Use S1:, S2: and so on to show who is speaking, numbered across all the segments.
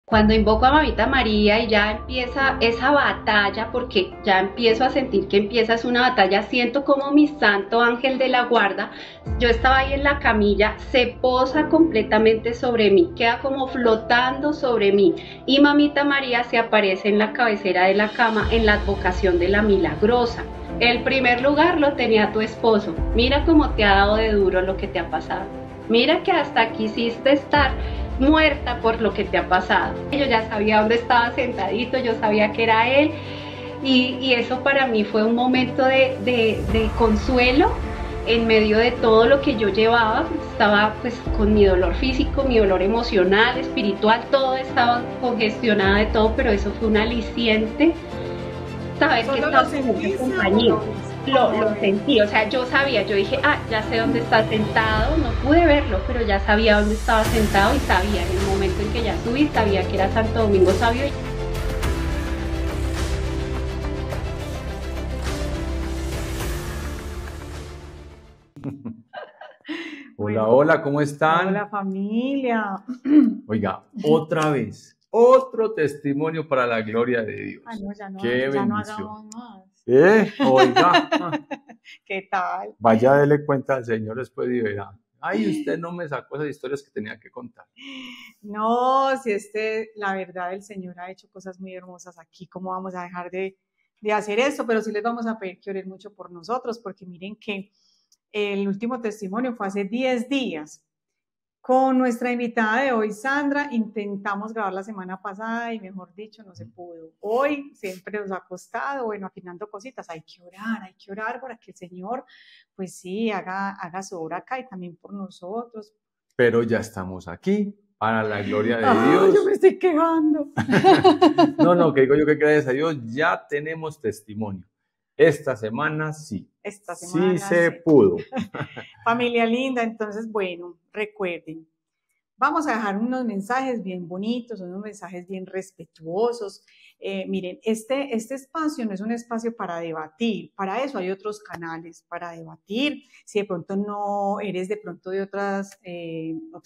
S1: Cuando invoco a Mamita María y ya empieza esa batalla, porque ya empiezo a sentir que empieza es una batalla, siento como mi santo ángel de la guarda, yo estaba ahí en la camilla, se posa completamente sobre mí, queda como flotando sobre mí, y Mamita María se aparece en la cabecera de la cama en la advocación de la Milagrosa. El primer lugar lo tenía tu esposo. Mira cómo te ha dado de duro lo que te ha pasado. Mira que hasta quisiste estar muerta por lo que te ha pasado. Yo ya sabía dónde estaba sentadito, yo sabía que era él, y eso para mí fue un momento de consuelo en medio de todo lo que yo llevaba. Estaba pues con mi dolor físico, mi dolor emocional, espiritual, todo estaba congestionada de todo, pero eso fue un aliciente, saber que estaba en compañía. Lo sentí, o sea, yo sabía, yo dije, ya sé dónde está sentado, no pude verlo, pero ya sabía dónde estaba sentado y sabía en el momento en que ya subí, sabía que era Santo Domingo Sabio.
S2: Hola, hola, ¿cómo están?
S3: Hola familia.
S2: Oiga, otra vez, otro testimonio para la gloria de Dios.
S3: No, ya no,
S2: Qué
S3: ya
S2: bendición.
S3: No hagamos más.
S2: Oiga.
S3: ¿Qué tal?
S2: Vaya, dele cuenta al Señor después y verá. Ay, usted no me sacó esas historias que tenía que contar.
S3: No, si la verdad, el Señor ha hecho cosas muy hermosas aquí. ¿Cómo vamos a dejar de hacer esto? Pero sí les vamos a pedir que oren mucho por nosotros, porque miren que el último testimonio fue hace 10 días. Con nuestra invitada de hoy, Sandra, intentamos grabar la semana pasada y mejor dicho, no se pudo. Hoy siempre nos ha costado, bueno, afinando cositas, hay que orar para que el Señor, pues sí, haga su obra acá y también por nosotros.
S2: Pero ya estamos aquí, para la gloria de Dios.
S3: Yo me estoy quejando.
S2: No, que digo yo que gracias a Dios ya tenemos testimonio. Esta semana sí.
S3: Esta semana
S2: sí se pudo.
S3: Familia linda, entonces, bueno, recuerden, vamos a dejar unos mensajes bien bonitos, unos mensajes bien respetuosos. Miren, este espacio no es un espacio para debatir, para eso hay otros canales para debatir. Si de pronto no eres de pronto de otras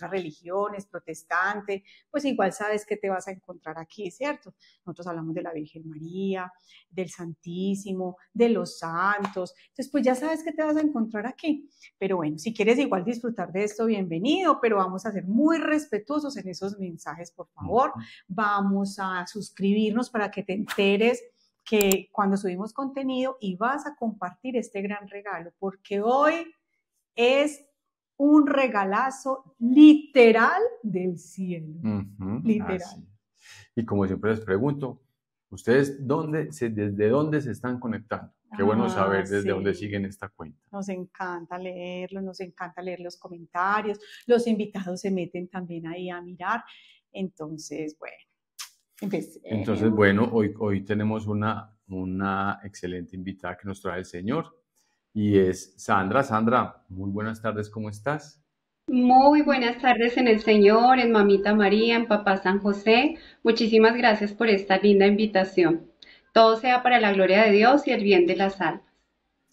S3: religiones, protestante, pues igual sabes que te vas a encontrar aquí, ¿cierto? Nosotros hablamos de la Virgen María, del Santísimo, de los santos, entonces pues ya sabes que te vas a encontrar aquí. Pero bueno, si quieres igual disfrutar de esto, bienvenido, pero vamos a ser muy respetuosos en esos mensajes, por favor. Vamos a suscribirnos para que te enteres que cuando subimos contenido y vas a compartir este gran regalo, porque hoy es un regalazo literal del cielo. Literal.
S2: Así. Y como siempre les pregunto, ¿ustedes desde dónde se están conectando? Qué bueno saber desde dónde siguen esta cuenta.
S3: Nos encanta leerlo, nos encanta leer los comentarios, los invitados se meten también ahí a mirar. Entonces, bueno, empecemos.
S2: Entonces, bueno, hoy tenemos una excelente invitada que nos trae el Señor y es Sandra. Sandra, muy buenas tardes, ¿cómo estás?
S1: Muy buenas tardes en el Señor, en Mamita María, en Papá San José. Muchísimas gracias por esta linda invitación. Todo sea para la gloria de Dios y el bien de las almas.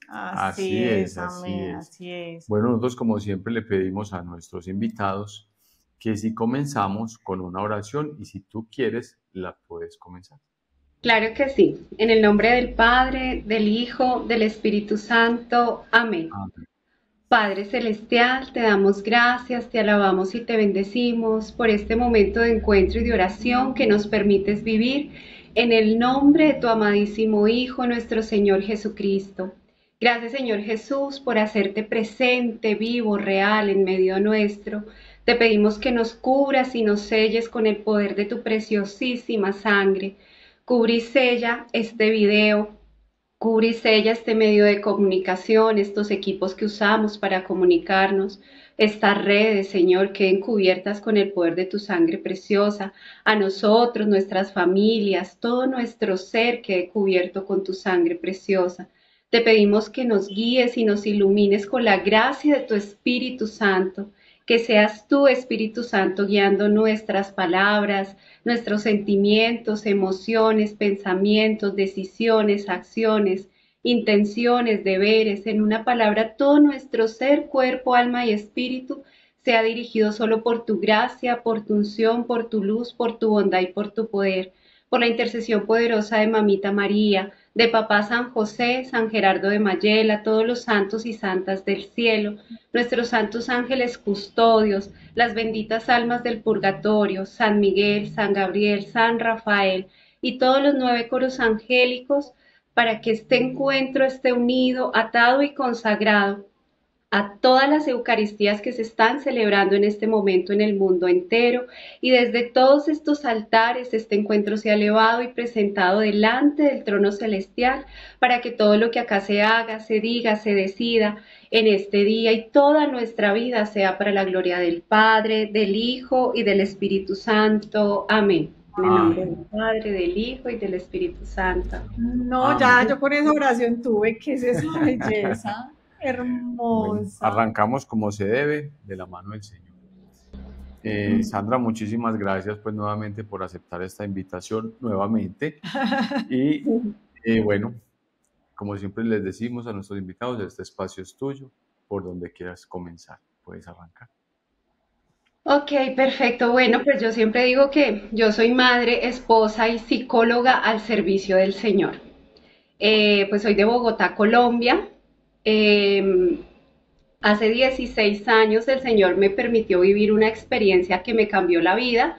S3: Así es, amén, así es.
S2: Bueno, nosotros como siempre le pedimos a nuestros invitados que si comenzamos con una oración y si tú quieres, la puedes comenzar.
S1: Claro que sí. En el nombre del Padre, del Hijo, del Espíritu Santo. Amén.
S2: Amén.
S1: Padre Celestial, te damos gracias, te alabamos y te bendecimos por este momento de encuentro y de oración que nos permites vivir en el nombre de tu amadísimo Hijo, nuestro Señor Jesucristo. Gracias, Señor Jesús, por hacerte presente, vivo, real en medio nuestro. Te pedimos que nos cubras y nos selles con el poder de tu preciosísima sangre. Cubre y sella este video. Cubre y sella este medio de comunicación, estos equipos que usamos para comunicarnos, estas redes, Señor, queden cubiertas con el poder de tu sangre preciosa. A nosotros, nuestras familias, todo nuestro ser quede cubierto con tu sangre preciosa. Te pedimos que nos guíes y nos ilumines con la gracia de tu Espíritu Santo, que seas tú, Espíritu Santo, guiando nuestras palabras, nuestros sentimientos, emociones, pensamientos, decisiones, acciones, intenciones, deberes, en una palabra, todo nuestro ser, cuerpo, alma y espíritu sea dirigido solo por tu gracia, por tu unción, por tu luz, por tu bondad y por tu poder. Por la intercesión poderosa de Mamita María, de Papá San José, San Gerardo de Mayela, todos los santos y santas del cielo, nuestros santos ángeles custodios, las benditas almas del purgatorio, San Miguel, San Gabriel, San Rafael y todos los 9 coros angélicos, para que este encuentro esté unido, atado y consagrado a todas las Eucaristías que se están celebrando en este momento en el mundo entero, y desde todos estos altares este encuentro sea elevado y presentado delante del trono celestial, para que todo lo que acá se haga, se diga, se decida en este día y toda nuestra vida sea para la gloria del Padre, del Hijo y del Espíritu Santo. Amén. En el nombre del Padre, del Hijo y del Espíritu Santo.
S3: No, ya yo con esa oración tuve, ¿qué es esa belleza? Hermosa.
S2: Bueno, arrancamos como se debe, de la mano del Señor. Sandra, muchísimas gracias pues nuevamente por aceptar esta invitación nuevamente. Y bueno, como siempre les decimos a nuestros invitados, este espacio es tuyo, por donde quieras comenzar, puedes arrancar.
S1: Ok, perfecto. Bueno, pues yo siempre digo que yo soy madre, esposa y psicóloga al servicio del Señor. Pues soy de Bogotá, Colombia. Hace 16 años el Señor me permitió vivir una experiencia que me cambió la vida,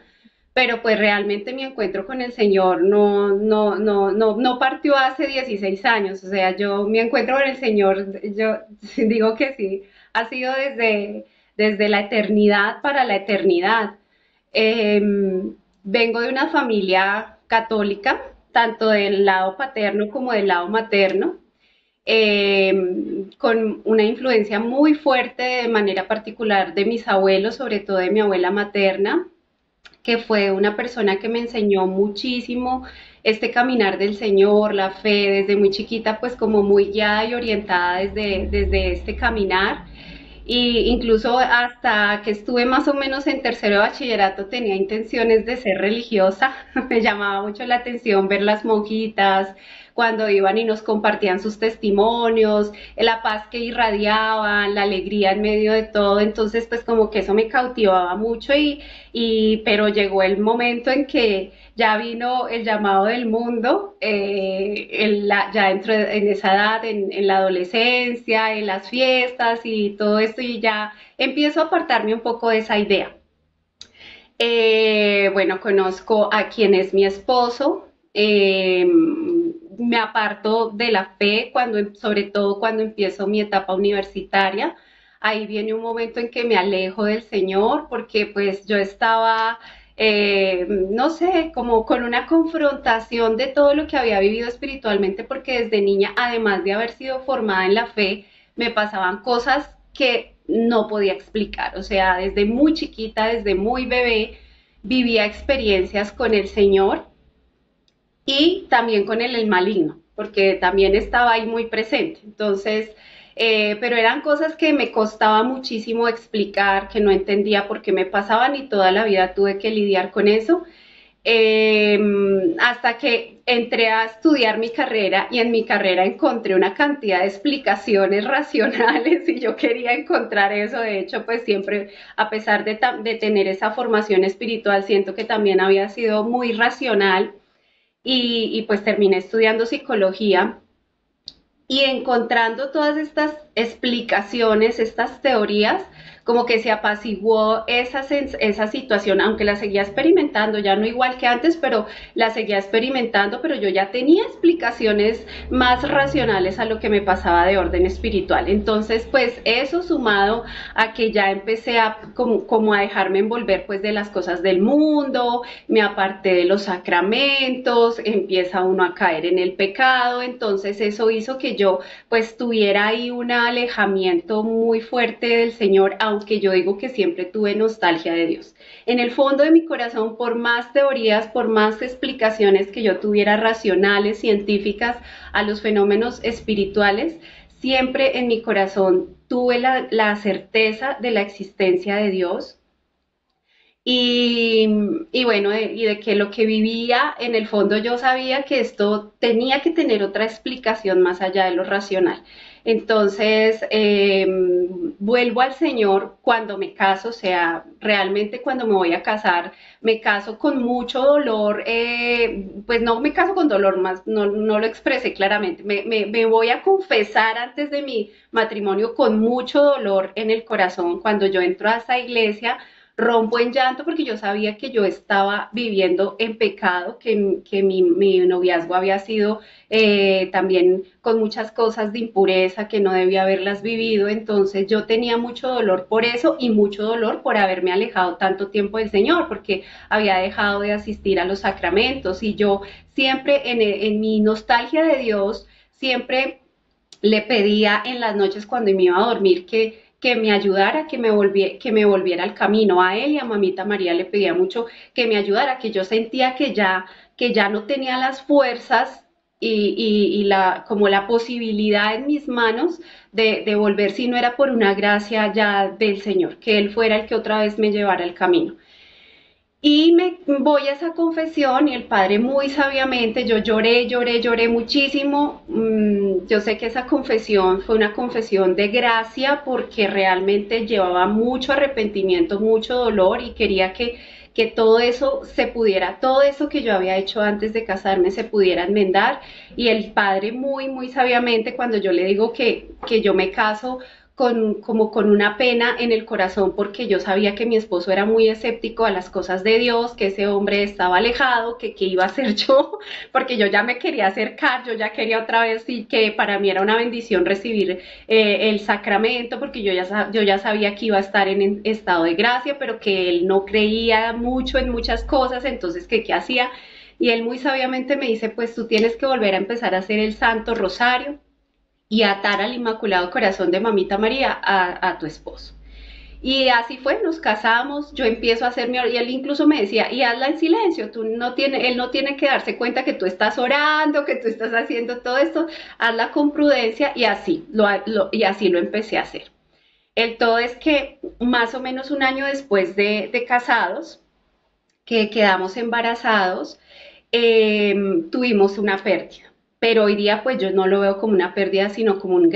S1: pero pues realmente mi encuentro con el Señor no partió hace 16 años. O sea, mi encuentro con el Señor, yo digo que sí, ha sido desde la eternidad para la eternidad. Vengo de una familia católica, tanto del lado paterno como del lado materno, con una influencia muy fuerte de manera particular de mis abuelos, sobre todo de mi abuela materna, que fue una persona que me enseñó muchísimo este caminar del Señor, la fe, desde muy chiquita, pues como muy guiada y orientada desde este caminar. Y incluso hasta que estuve más o menos en tercero de bachillerato tenía intenciones de ser religiosa. Me llamaba mucho la atención ver las monjitas cuando iban y nos compartían sus testimonios, la paz que irradiaban, la alegría en medio de todo. Entonces pues como que eso me cautivaba mucho, pero llegó el momento en que ya vino el llamado del mundo, ya entro en esa edad, en la adolescencia, en las fiestas y todo esto, y ya empiezo a apartarme un poco de esa idea. Bueno, conozco a quien es mi esposo, me aparto de la fe, sobre todo cuando empiezo mi etapa universitaria. Ahí viene un momento en que me alejo del Señor, porque pues yo estaba no sé, como con una confrontación de todo lo que había vivido espiritualmente, porque desde niña, además de haber sido formada en la fe, me pasaban cosas que no podía explicar. O sea, desde muy chiquita, desde muy bebé, vivía experiencias con el Señor y también con el maligno, porque también estaba ahí muy presente. Entonces, pero eran cosas que me costaba muchísimo explicar, que no entendía por qué me pasaban, y toda la vida tuve que lidiar con eso, hasta que entré a estudiar mi carrera, y en mi carrera encontré una cantidad de explicaciones racionales y yo quería encontrar eso. De hecho, pues siempre, a pesar de tener esa formación espiritual, siento que también había sido muy racional, y pues terminé estudiando psicología. Y encontrando todas estas explicaciones, estas teorías, como que se apaciguó esa situación, aunque la seguía experimentando, ya no igual que antes, pero la seguía experimentando, pero yo ya tenía explicaciones más racionales a lo que me pasaba de orden espiritual. Entonces, pues eso sumado a que ya empecé como a dejarme envolver pues de las cosas del mundo, me aparté de los sacramentos, empieza uno a caer en el pecado. Entonces eso hizo que yo pues tuviera ahí un alejamiento muy fuerte del Señor, aunque yo digo que siempre tuve nostalgia de Dios. En el fondo de mi corazón, por más teorías, por más explicaciones que yo tuviera racionales, científicas a los fenómenos espirituales, siempre en mi corazón tuve la certeza de la existencia de Dios. Y, y bueno, y de que lo que vivía, en el fondo yo sabía que esto tenía que tener otra explicación más allá de lo racional. Entonces, vuelvo al Señor cuando me caso, o sea, realmente cuando me voy a casar, me caso con mucho dolor, pues no me caso con dolor, más no lo expresé claramente, me voy a confesar antes de mi matrimonio con mucho dolor en el corazón cuando yo entro a esa iglesia, rompo en llanto porque yo sabía que yo estaba viviendo en pecado, que mi noviazgo había sido también con muchas cosas de impureza que no debía haberlas vivido, entonces yo tenía mucho dolor por eso y mucho dolor por haberme alejado tanto tiempo del Señor, porque había dejado de asistir a los sacramentos y yo siempre en mi nostalgia de Dios, siempre le pedía en las noches cuando me iba a dormir que me ayudara, que me volviera al camino. A él y a mamita María le pedía mucho que me ayudara, que yo sentía que ya no tenía las fuerzas y como la posibilidad en mis manos de volver si no era por una gracia ya del Señor, que Él fuera el que otra vez me llevara al camino. Y me voy a esa confesión y el padre muy sabiamente, yo lloré muchísimo. Yo sé que esa confesión fue una confesión de gracia porque realmente llevaba mucho arrepentimiento, mucho dolor y quería que todo eso se pudiera, todo eso que yo había hecho antes de casarme se pudiera enmendar. Y el padre muy sabiamente, cuando yo le digo que yo me caso, como con una pena en el corazón porque yo sabía que mi esposo era muy escéptico a las cosas de Dios, que ese hombre estaba alejado, que iba a ser yo, porque yo ya me quería acercar, yo ya quería otra vez y que para mí era una bendición recibir el sacramento porque yo ya sabía que iba a estar en estado de gracia, pero que él no creía mucho en muchas cosas, entonces que qué hacía. Y él muy sabiamente me dice, pues tú tienes que volver a empezar a hacer el Santo Rosario y atar al Inmaculado Corazón de Mamita María a tu esposo. Y así fue, nos casamos, yo empiezo a hacer mi oración, y él incluso me decía, y hazla en silencio, él no tiene que darse cuenta que tú estás orando, que tú estás haciendo todo esto, hazla con prudencia y y así lo empecé a hacer. El todo es que más o menos un año después de casados, que quedamos embarazados, tuvimos una pérdida. Pero hoy día pues yo no lo veo como una pérdida, sino como una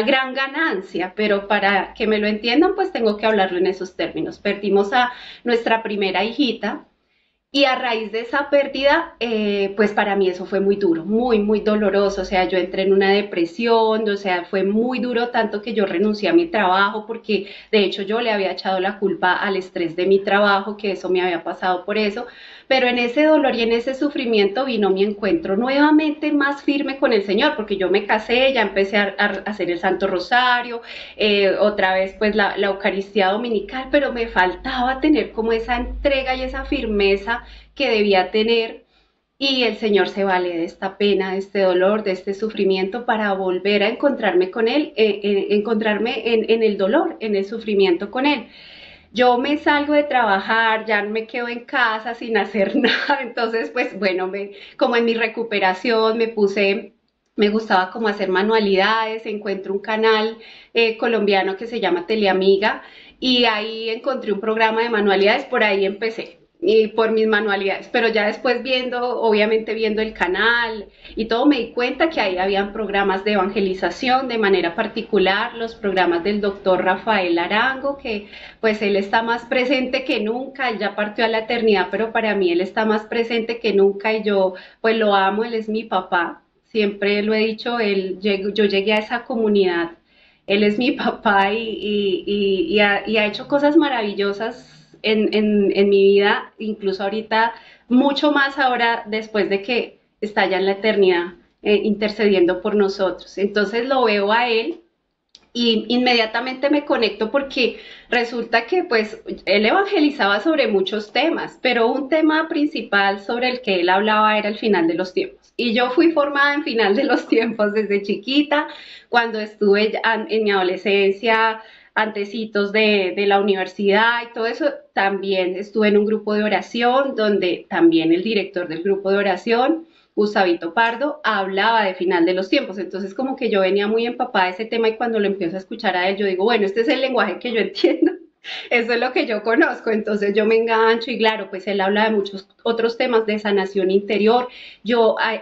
S1: gran ganancia. Pero para que me lo entiendan, pues tengo que hablarlo en esos términos. Perdimos a nuestra primera hijita, y a raíz de esa pérdida, pues para mí eso fue muy duro, muy doloroso. O sea, yo entré en una depresión, o sea, fue muy duro tanto que yo renuncié a mi trabajo porque de hecho yo le había echado la culpa al estrés de mi trabajo, que eso me había pasado por eso. Pero en ese dolor y en ese sufrimiento vino mi encuentro nuevamente más firme con el Señor, porque yo me casé, ya empecé a hacer el Santo Rosario, otra vez pues la Eucaristía Dominical, pero me faltaba tener como esa entrega y esa firmeza que debía tener, y el Señor se vale de esta pena, de este dolor, de este sufrimiento para volver a encontrarme con Él, encontrarme en el dolor, en el sufrimiento con Él. Yo me salgo de trabajar, ya me quedo en casa sin hacer nada, entonces pues bueno, como en mi recuperación me gustaba como hacer manualidades, encuentro un canal colombiano que se llama Teleamiga y ahí encontré un programa de manualidades, por ahí empecé y por mis manualidades, pero ya después obviamente viendo el canal y todo, me di cuenta que ahí habían programas de evangelización de manera particular, los programas del doctor Rafael Arango, que pues él está más presente que nunca, él ya partió a la eternidad, pero para mí él está más presente que nunca y yo pues lo amo, él es mi papá, siempre lo he dicho, yo llegué a esa comunidad, él es mi papá y ha hecho cosas maravillosas en mi vida, incluso ahorita, mucho más ahora después de que está ya en la eternidad intercediendo por nosotros. Entonces lo veo a él y inmediatamente me conecto porque resulta que pues él evangelizaba sobre muchos temas, pero un tema principal sobre el que él hablaba era el final de los tiempos. Y yo fui formada en final de los tiempos desde chiquita, cuando estuve en mi adolescencia, antecitos de la universidad y todo eso, también estuve en un grupo de oración donde también el director del grupo de oración, Gustavito Pardo, hablaba de final de los tiempos, entonces como que yo venía muy empapada de ese tema y cuando lo empiezo a escuchar a él, yo digo, bueno, este es el lenguaje que yo entiendo. Eso es lo que yo conozco, entonces yo me engancho y claro, pues él habla de muchos otros temas de sanación interior.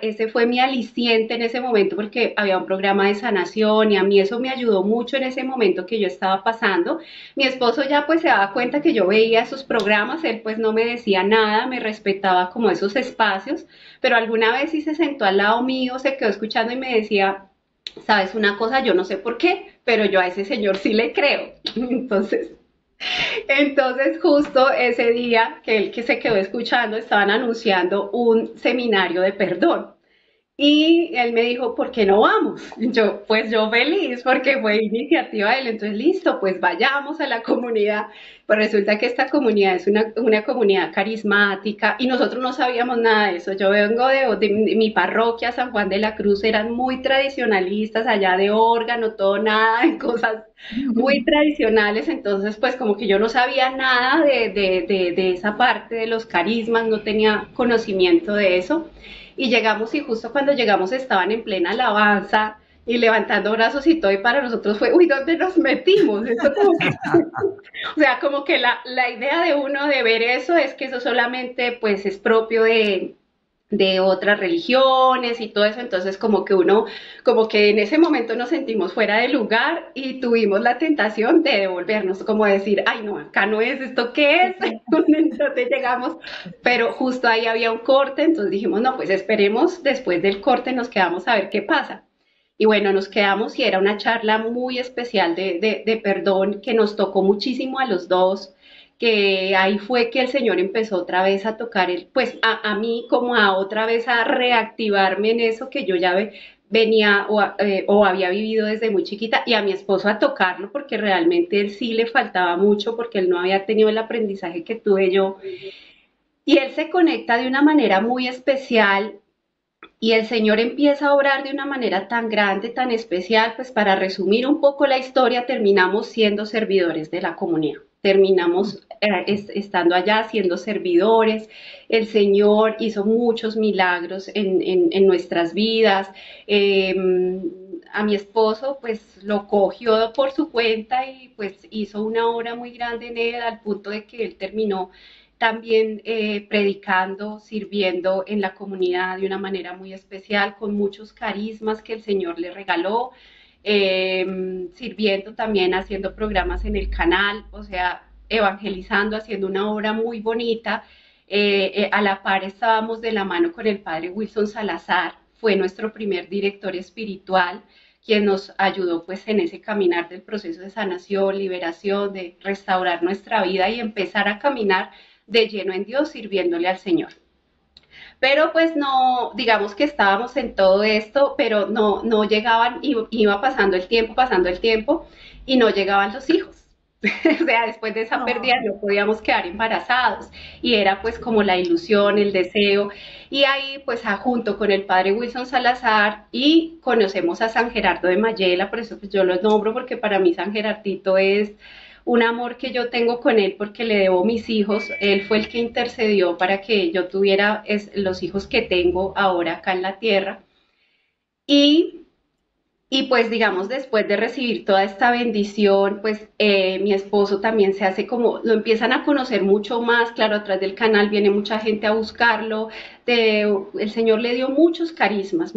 S1: Ese fue mi aliciente en ese momento porque había un programa de sanación y a mí eso me ayudó mucho en ese momento que yo estaba pasando. Mi esposo ya pues se daba cuenta que yo veía esos programas, él pues no me decía nada, me respetaba como esos espacios, pero alguna vez sí se sentó al lado mío, se quedó escuchando y me decía, sabes una cosa, yo no sé por qué, pero yo a ese señor sí le creo. Entonces, justo ese día que él que se quedó escuchando, estaban anunciando un seminario de perdón. Y él me dijo, ¿por qué no vamos? Y yo, pues yo feliz, porque fue iniciativa de él. Entonces, listo, pues vayamos a la comunidad. Pues resulta que esta comunidad es una comunidad carismática y nosotros no sabíamos nada de eso. Yo vengo de mi parroquia, San Juan de la Cruz, eran muy tradicionalistas, allá de órgano, todo nada, en cosas muy tradicionales. Entonces, pues como que yo no sabía nada de esa parte de los carismas, no tenía conocimiento de eso y llegamos y justo cuando llegamos estaban en plena alabanza y levantando brazos y todo y para nosotros fue, uy, ¿dónde nos metimos? Eso como que, o sea, como que la idea de uno de ver eso es que eso solamente pues es propio de otras religiones y todo eso, entonces como que uno, como que en ese momento nos sentimos fuera de lugar y tuvimos la tentación de devolvernos, como decir, ay no, acá no es, ¿esto qué es? Entonces llegamos, pero justo ahí había un corte, entonces dijimos, no, pues esperemos, después del corte nos quedamos a ver qué pasa. Y bueno, nos quedamos y era una charla muy especial de perdón que nos tocó muchísimo a los dos, que ahí fue que el Señor empezó otra vez a tocar, pues a mí como a otra vez a reactivarme en eso que yo ya venía o había vivido desde muy chiquita y a mi esposo a tocarlo porque realmente él sí le faltaba mucho porque él no había tenido el aprendizaje que tuve yo. Y él se conecta de una manera muy especial y el Señor empieza a obrar de una manera tan grande, tan especial, pues para resumir un poco la historia, terminamos siendo servidores de la comunidad. Terminamos estando allá siendo servidores. El Señor hizo muchos milagros en nuestras vidas. Eh, a mi esposo pues lo cogió por su cuenta y pues hizo una obra muy grande en él al punto de que él terminó también predicando, sirviendo en la comunidad de una manera muy especial, con muchos carismas que el Señor le regaló, sirviendo también, haciendo programas en el canal, o sea, evangelizando, haciendo una obra muy bonita. A la par estábamos de la mano con el padre Wilson Salazar, fue nuestro primer director espiritual, quien nos ayudó pues en ese caminar del proceso de sanación, liberación, de restaurar nuestra vida y empezar a caminar de lleno en Dios, sirviéndole al Señor. Pero pues no, digamos que estábamos en todo esto, pero no llegaban, iba pasando el tiempo y no llegaban los hijos. O sea, después de esa pérdida
S3: No.
S1: no podíamos quedar embarazados y era pues como la ilusión, el deseo y ahí pues junto con el padre Wilson Salazar y conocemos a San Gerardo de Mayela, por eso pues yo lo nombro porque para mí San Gerardito es un amor que yo tengo con él porque le debo mis hijos, él fue el que intercedió para que yo tuviera los hijos que tengo ahora acá en la tierra y y pues digamos, después de recibir toda esta bendición, pues mi esposo también se hace como, lo empiezan a conocer mucho más, claro, atrás del canal viene mucha gente a buscarlo, el Señor le dio muchos carismas,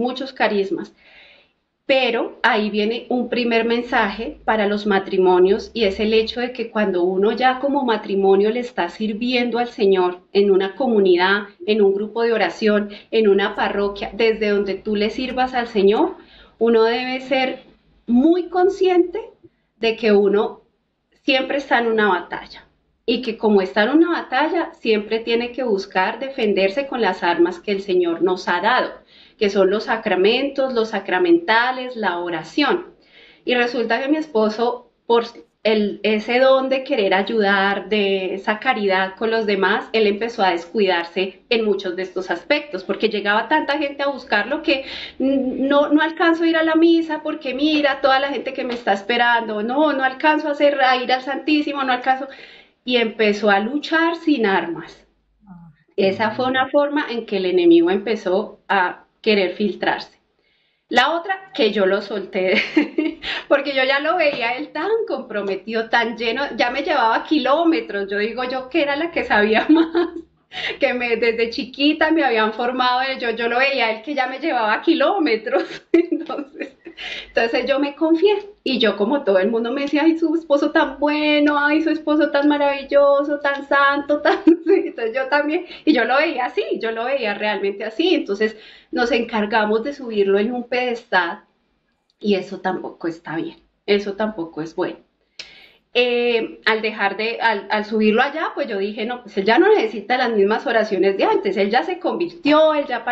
S1: pero ahí viene un primer mensaje para los matrimonios y es el hecho de que cuando uno ya como matrimonio le está sirviendo al Señor en una comunidad, en un grupo de oración, en una parroquia, desde donde tú le sirvas al Señor, uno debe ser muy consciente de que uno siempre está en una batalla y que como está en una batalla, siempre tiene que buscar defenderse con las armas que el Señor nos ha dado, que son los sacramentos, los sacramentales, la oración. Y resulta que mi esposo, por ese don de querer ayudar, de esa caridad con los demás, él empezó a descuidarse en muchos de estos aspectos, porque llegaba tanta gente a buscarlo que no alcanzo a ir a la misa porque mira toda la gente que me está esperando, no alcanzo a ir al Santísimo, no alcanzo, y empezó a luchar sin armas. Esa fue una forma en que el enemigo empezó a querer filtrarse. La otra, que yo lo solté, porque yo ya lo veía él tan comprometido, tan lleno, ya me llevaba kilómetros, yo digo yo que era la que sabía más, desde chiquita me habían formado, yo lo veía él que ya me llevaba kilómetros, entonces yo me confié y yo como todo el mundo me decía, ay, su esposo tan bueno, ay, su esposo tan maravilloso, tan santo, tan... Entonces yo también, y yo lo veía así, yo lo veía realmente así, entonces nos encargamos de subirlo en un pedestal y eso tampoco está bien, eso tampoco es bueno. Al subirlo allá, pues yo dije, no, pues él ya no necesita las mismas oraciones de antes, él ya se convirtió, él ya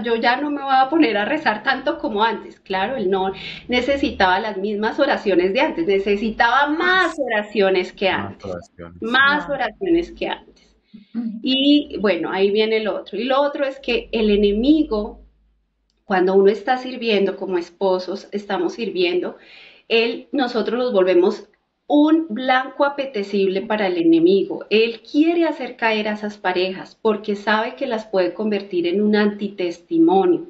S1: yo ya no me voy a poner a rezar tanto como antes. Claro, él no necesitaba las mismas oraciones de antes, necesitaba más oraciones que
S2: Más
S1: antes,
S2: oraciones.
S1: más
S3: Claro.
S1: oraciones que antes. Y bueno, ahí viene el otro. Y lo otro es que el enemigo, cuando uno está sirviendo como esposos, estamos sirviendo, nosotros nos volvemos un blanco apetecible para el enemigo. Él quiere hacer caer a esas parejas porque sabe que las puede convertir en un antitestimonio.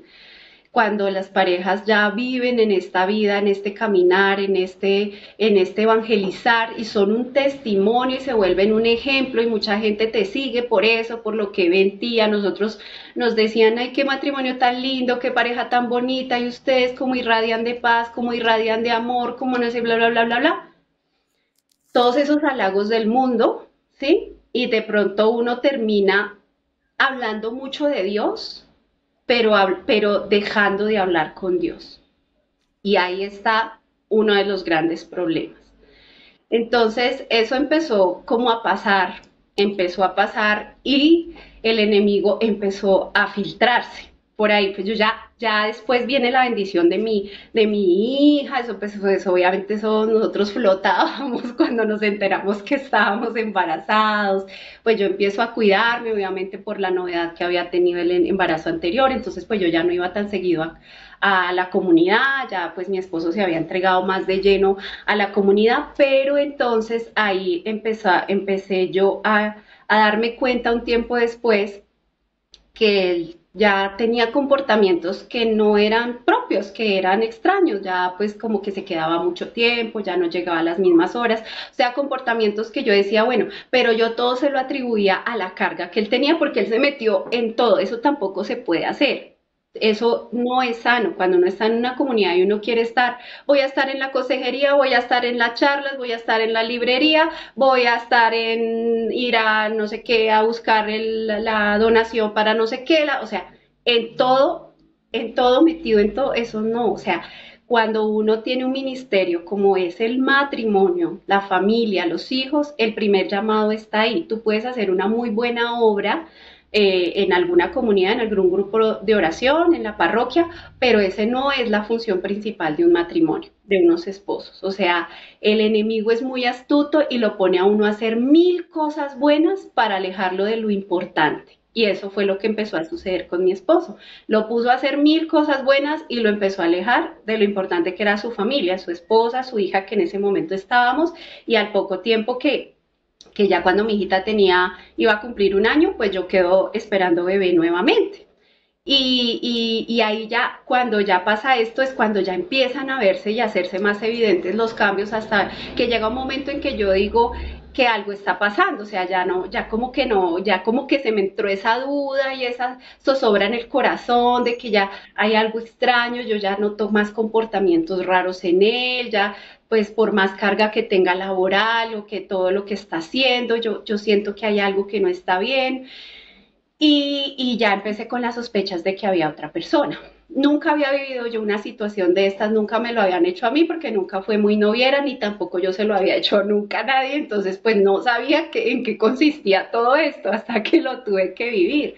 S1: Cuando las parejas ya viven en esta vida, en este caminar, en este evangelizar y son un testimonio y se vuelven un ejemplo y mucha gente te sigue por eso, por lo que ven ti. A nosotros nos decían, ay, qué matrimonio tan lindo, qué pareja tan bonita y ustedes como irradian de paz, como irradian de amor, como no sé, bla, bla, bla, bla, bla. Todos esos halagos del mundo, ¿sí? Y de pronto uno termina hablando mucho de Dios, pero dejando de hablar con Dios. Y ahí está uno de los grandes problemas. Entonces, eso empezó a pasar y el enemigo empezó a filtrarse. Por ahí, pues ya después viene la bendición de mi hija, eso pues eso, obviamente eso nosotros flotábamos cuando nos enteramos que estábamos embarazados, pues yo empiezo a cuidarme, obviamente por la novedad que había tenido el embarazo anterior, entonces pues yo ya no iba tan seguido a la comunidad, ya pues mi esposo se había entregado más de lleno a la comunidad, pero entonces ahí empecé yo a darme cuenta un tiempo después que él ya tenía comportamientos que no eran propios, que eran extraños, ya pues como que se quedaba mucho tiempo, ya no llegaba a las mismas horas, o sea, comportamientos que yo decía, bueno, pero yo todo se lo atribuía a la carga que él tenía porque él se metió en todo, eso tampoco se puede hacer. Eso no es sano. Cuando uno está en una comunidad y uno quiere estar, voy a estar en la consejería, voy a estar en las charlas, voy a estar en la librería, voy a estar en ir a no sé qué, a buscar la donación para no sé qué, o sea, en todo metido en todo, eso no, o sea, cuando uno tiene un ministerio como es el matrimonio, la familia, los hijos, el primer llamado está ahí. Tú puedes hacer una muy buena obra en alguna comunidad, en algún grupo de oración, en la parroquia, pero ese no es la función principal de un matrimonio, de unos esposos. O sea, el enemigo es muy astuto y lo pone a uno a hacer mil cosas buenas para alejarlo de lo importante. Y eso fue lo que empezó a suceder con mi esposo. Lo puso a hacer mil cosas buenas y lo empezó a alejar de lo importante que era su familia, su esposa, su hija, que en ese momento estábamos, y al poco tiempo que ya cuando mi hijita iba a cumplir un año, pues yo quedo esperando bebé nuevamente. Y ahí ya, cuando ya pasa esto, es cuando ya empiezan a verse y a hacerse más evidentes los cambios hasta que llega un momento en que yo digo que algo está pasando, o sea, ya no, ya como que no, ya como que se me entró esa duda y esa zozobra en el corazón de que ya hay algo extraño, yo ya noto más comportamientos raros en él, ya pues por más carga que tenga laboral o que todo lo que está haciendo, yo siento que hay algo que no está bien. Y ya empecé con las sospechas de que había otra persona. Nunca había vivido yo una situación de estas, nunca me lo habían hecho a mí porque nunca fue muy noviera ni tampoco yo se lo había hecho nunca a nadie, entonces pues no sabía en qué consistía todo esto hasta que lo tuve que vivir.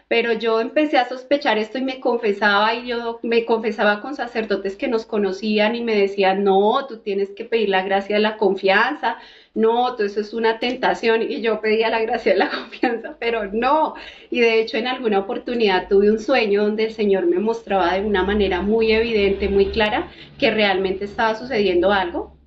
S1: Pero yo empecé a sospechar esto y me confesaba y yo me confesaba con sacerdotes que nos conocían y me decían, no, tú tienes que pedir la gracia de la confianza, no, todo eso es una tentación y yo pedía la gracia de la confianza, pero no. Y de hecho en alguna oportunidad tuve un sueño donde el Señor me mostraba de una manera muy evidente, muy clara, que realmente estaba sucediendo algo,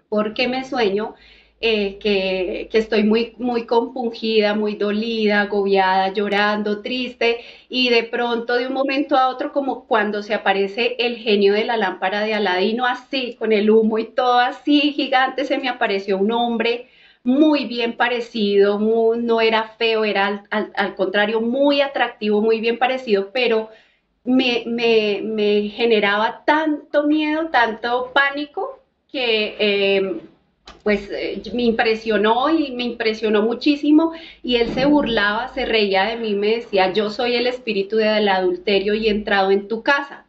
S1: porque me sueño que estoy muy, muy compungida, muy dolida, agobiada, llorando, triste, y de pronto de un momento a otro, como cuando se aparece el genio de la lámpara de Aladino, así, con el humo y todo así gigante, se me apareció un hombre muy bien parecido, no era feo, era al contrario muy atractivo, muy bien parecido, pero me generaba tanto miedo, tanto pánico, que me impresionó y me impresionó muchísimo, y él se burlaba, se reía de mí, me decía: yo soy el espíritu del adulterio y he entrado en tu casa.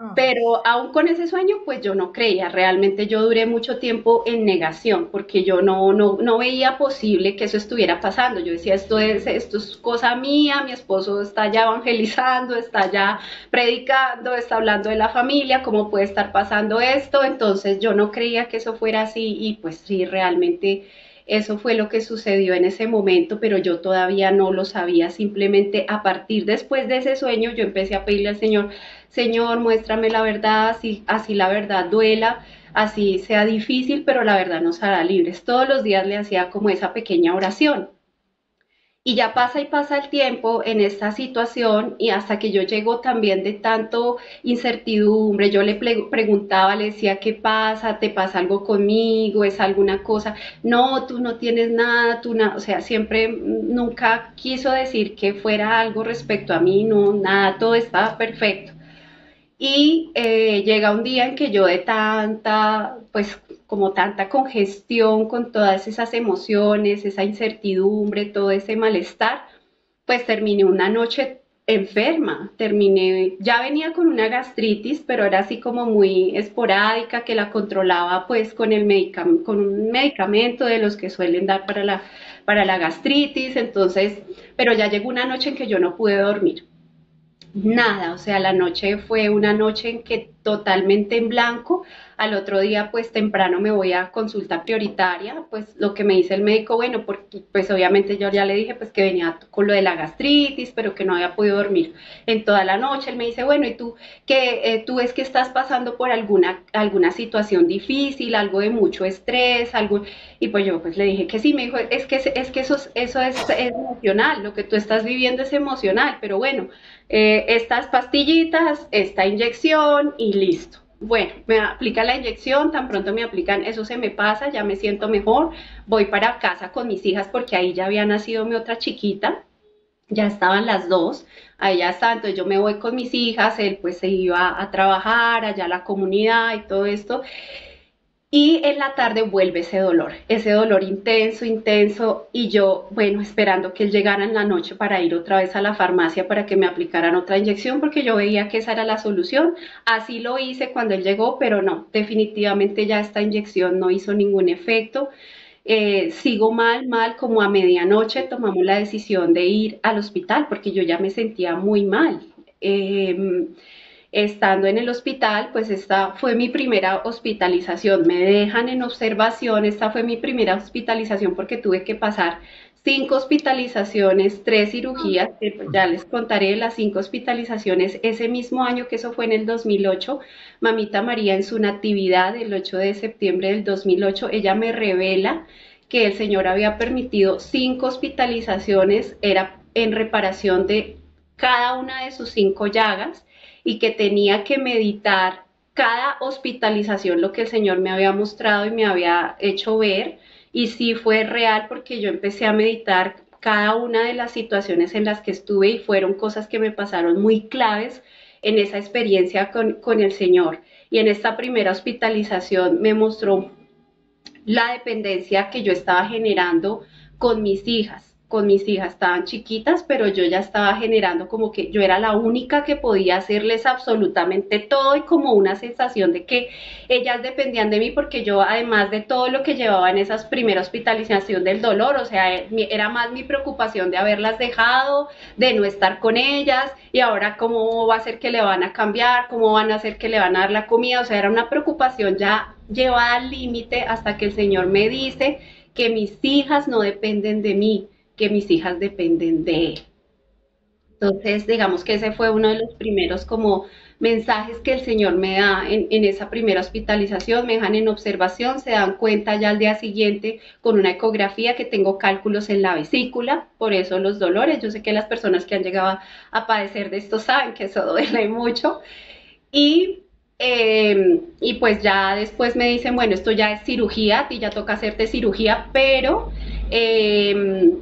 S3: Ah,
S1: Pero aún con ese sueño, pues yo no creía, realmente yo duré mucho tiempo en negación, porque yo no veía posible que eso estuviera pasando. Yo decía, esto es cosa mía, mi esposo está ya evangelizando, está ya predicando, está hablando de la familia, ¿cómo puede estar pasando esto? Entonces yo no creía que eso fuera así, y pues sí, realmente eso fue lo que sucedió en ese momento, pero yo todavía no lo sabía. Simplemente a partir después de ese sueño yo empecé a pedirle al Señor: Señor, muéstrame la verdad, así la verdad duela, así sea difícil, pero la verdad nos hará libres. Todos los días le hacía como esa pequeña oración. Y ya pasa y pasa el tiempo en esta situación, y hasta que yo llego también de tanto incertidumbre, yo le preguntaba, le decía: ¿qué pasa? ¿Te pasa algo conmigo? ¿Es alguna cosa? No, tú no tienes nada, o sea, siempre nunca quiso decir que fuera algo respecto a mí, no, nada, todo estaba perfecto. Y llega un día en que yo, de tanta, pues como tanta congestión con todas esas emociones, esa incertidumbre, todo ese malestar, pues terminé una noche enferma, ya venía con una gastritis, pero era así como muy esporádica, que la controlaba pues con con un medicamento de los que suelen dar para la gastritis. Entonces, pero ya llegó una noche en que yo no pude dormir. Nada, o sea, la noche fue una noche en que totalmente en blanco. Al otro día, pues temprano me voy a consulta prioritaria, pues lo que me dice el médico, bueno, porque pues obviamente yo ya le dije pues que venía con lo de la gastritis, pero que no había podido dormir en toda la noche. Él me dice: bueno, ¿y tú tú ves que estás pasando por alguna situación difícil, algo de mucho estrés, algo? Y pues yo pues le dije que sí. Me dijo: es que eso es emocional, lo que tú estás viviendo es emocional, pero bueno, estas pastillitas, esta inyección y listo. Bueno, me aplican la inyección, tan pronto me aplican, eso se me pasa, ya me siento mejor, voy para casa con mis hijas, porque ahí ya había nacido mi otra chiquita, ya estaban las dos, ahí ya está. Entonces yo me voy con mis hijas, él pues se iba a trabajar allá a la comunidad y todo esto, y en la tarde vuelve ese dolor intenso, intenso, y yo, bueno, esperando que él llegara en la noche para ir otra vez a la farmacia para que me aplicaran otra inyección, porque yo veía que esa era la solución. Así lo hice cuando él llegó, pero no, definitivamente ya esta inyección no hizo ningún efecto. Sigo mal, mal, como a medianoche tomamos la decisión de ir al hospital, porque yo ya me sentía muy mal. Estando en el hospital, pues esta fue mi primera hospitalización. Me dejan en observación, esta fue mi primera hospitalización, porque tuve que pasar 5 hospitalizaciones, 3 cirugías, que pues ya les contaré las 5 hospitalizaciones ese mismo año, que eso fue en el 2008. Mamita María, en su natividad, el 8 de septiembre del 2008, ella me revela que el Señor había permitido 5 hospitalizaciones, era en reparación de cada una de sus 5 llagas, y que tenía que meditar cada hospitalización, lo que el Señor me había mostrado y me había hecho ver. Y sí fue real, porque yo empecé a meditar cada una de las situaciones en las que estuve, y fueron cosas que me pasaron muy claves en esa experiencia con el Señor. Y en esta primera hospitalización me mostró la dependencia que yo estaba generando con mis hijas. Con mis hijas estaban chiquitas, pero yo ya estaba generando como que yo era la única que podía hacerles absolutamente todo, y como una sensación de que ellas dependían de mí, porque yo, además de todo lo que llevaba en esas primeras hospitalización del dolor, o sea, era más mi preocupación de haberlas dejado, de no estar con ellas, y ahora cómo va a ser que le van a cambiar, cómo van a hacer que le van a dar la comida. O sea, era una preocupación ya llevada al límite, hasta que el Señor me dice que mis hijas no dependen de mí, que mis hijas dependen de Él. Entonces, digamos que ese fue uno de los primeros como mensajes que el Señor me da en esa primera hospitalización, me dejan en observación, se dan cuenta ya al día siguiente con una ecografía que tengo cálculos en la vesícula, por eso los dolores. Yo sé que las personas que han llegado a padecer de esto saben que eso duele mucho. Y, y pues ya después me dicen, bueno, esto ya es cirugía, a ti ya toca hacerte cirugía, pero eh,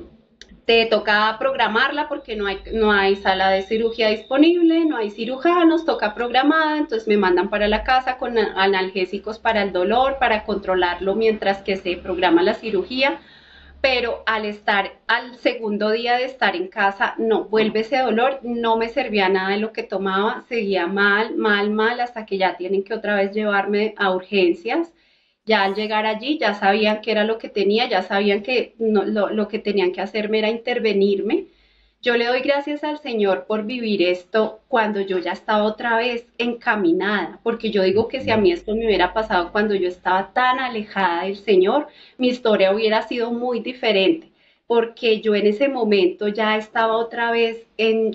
S1: te toca programarla porque no hay sala de cirugía disponible, no hay cirujanos, toca programada, entonces me mandan para la casa con analgésicos para el dolor, para controlarlo mientras que se programa la cirugía, pero al segundo día de estar en casa, no, vuelve ese dolor, no me servía nada de lo que tomaba, seguía mal, mal, mal, hasta que ya tienen que otra vez llevarme a urgencias. Ya al llegar allí, ya sabían qué era lo que tenía, ya sabían que no, lo que tenían que hacerme era intervenirme. Yo le doy gracias al Señor por vivir esto cuando yo ya estaba otra vez encaminada, porque yo digo que si a mí esto me hubiera pasado cuando yo estaba tan alejada del Señor, mi historia hubiera sido muy diferente, porque yo en ese momento ya estaba otra vez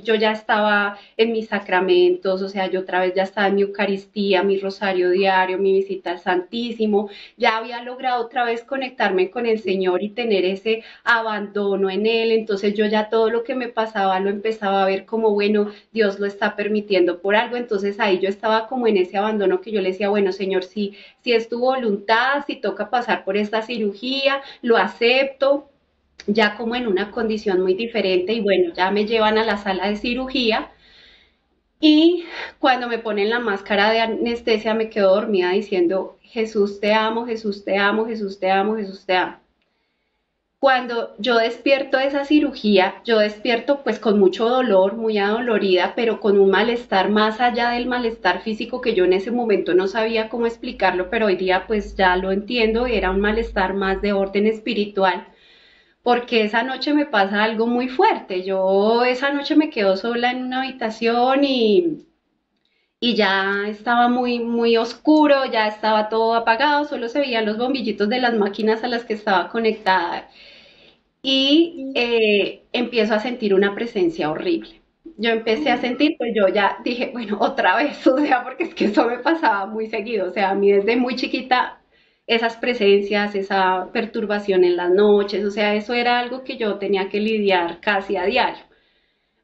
S1: yo ya estaba en mis sacramentos, o sea, yo otra vez ya estaba en mi Eucaristía, mi rosario diario, mi visita al Santísimo, ya había logrado otra vez conectarme con el Señor y tener ese abandono en Él, entonces yo ya todo lo que me pasaba lo empezaba a ver como, bueno, Dios lo está permitiendo por algo, entonces ahí yo estaba como en ese abandono que yo le decía, bueno, Señor, si es tu voluntad, si toca pasar por esta cirugía, lo acepto, ya como en una condición muy diferente y bueno, ya me llevan a la sala de cirugía y cuando me ponen la máscara de anestesia me quedo dormida diciendo, Jesús te amo, Jesús te amo, Jesús te amo, Jesús te amo. Cuando yo despierto de esa cirugía, yo despierto pues con mucho dolor, muy adolorida, pero con un malestar más allá del malestar físico que yo en ese momento no sabía cómo explicarlo, pero hoy día pues ya lo entiendo, era un malestar más de orden espiritual porque esa noche me pasa algo muy fuerte. Yo esa noche me quedo sola en una habitación y ya estaba muy, muy oscuro, ya estaba todo apagado, solo se veían los bombillitos de las máquinas a las que estaba conectada y empiezo a sentir una presencia horrible. Yo empecé a sentir, pues yo ya dije, bueno, otra vez, o sea, porque es que eso me pasaba muy seguido, o sea, a mí desde muy chiquita esas presencias, esa perturbación en las noches, o sea, eso era algo que yo tenía que lidiar casi a diario.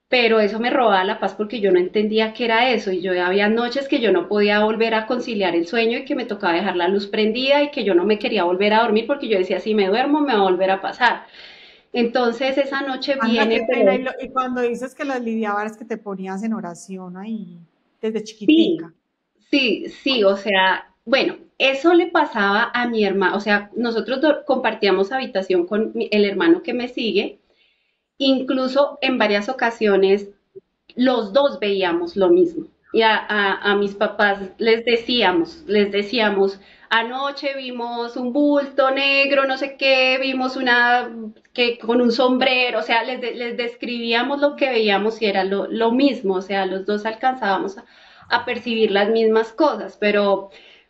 S1: Pero eso me robaba la paz porque yo no entendía qué era eso y yo había noches que yo no podía volver a conciliar el sueño y que me tocaba dejar la luz prendida y que yo no me quería volver a dormir porque yo decía, si me duermo me va a volver a pasar. Entonces esa noche
S3: Anda,
S1: viene,
S3: qué pena.
S1: pero
S3: Y cuando dices que las lidiabas, es que te ponías en oración ahí, desde
S1: sí,
S3: chiquitica.
S1: sí, sí, o sea, bueno, eso le pasaba a mi hermano, o sea, nosotros compartíamos habitación con el hermano que me sigue. Incluso en varias ocasiones los dos veíamos lo mismo. Y a mis papás les decíamos, anoche vimos un bulto negro, no sé qué, vimos una que con un sombrero, o sea, les describíamos lo que veíamos y era lo mismo, o sea, los dos alcanzábamos a percibir las mismas cosas, pero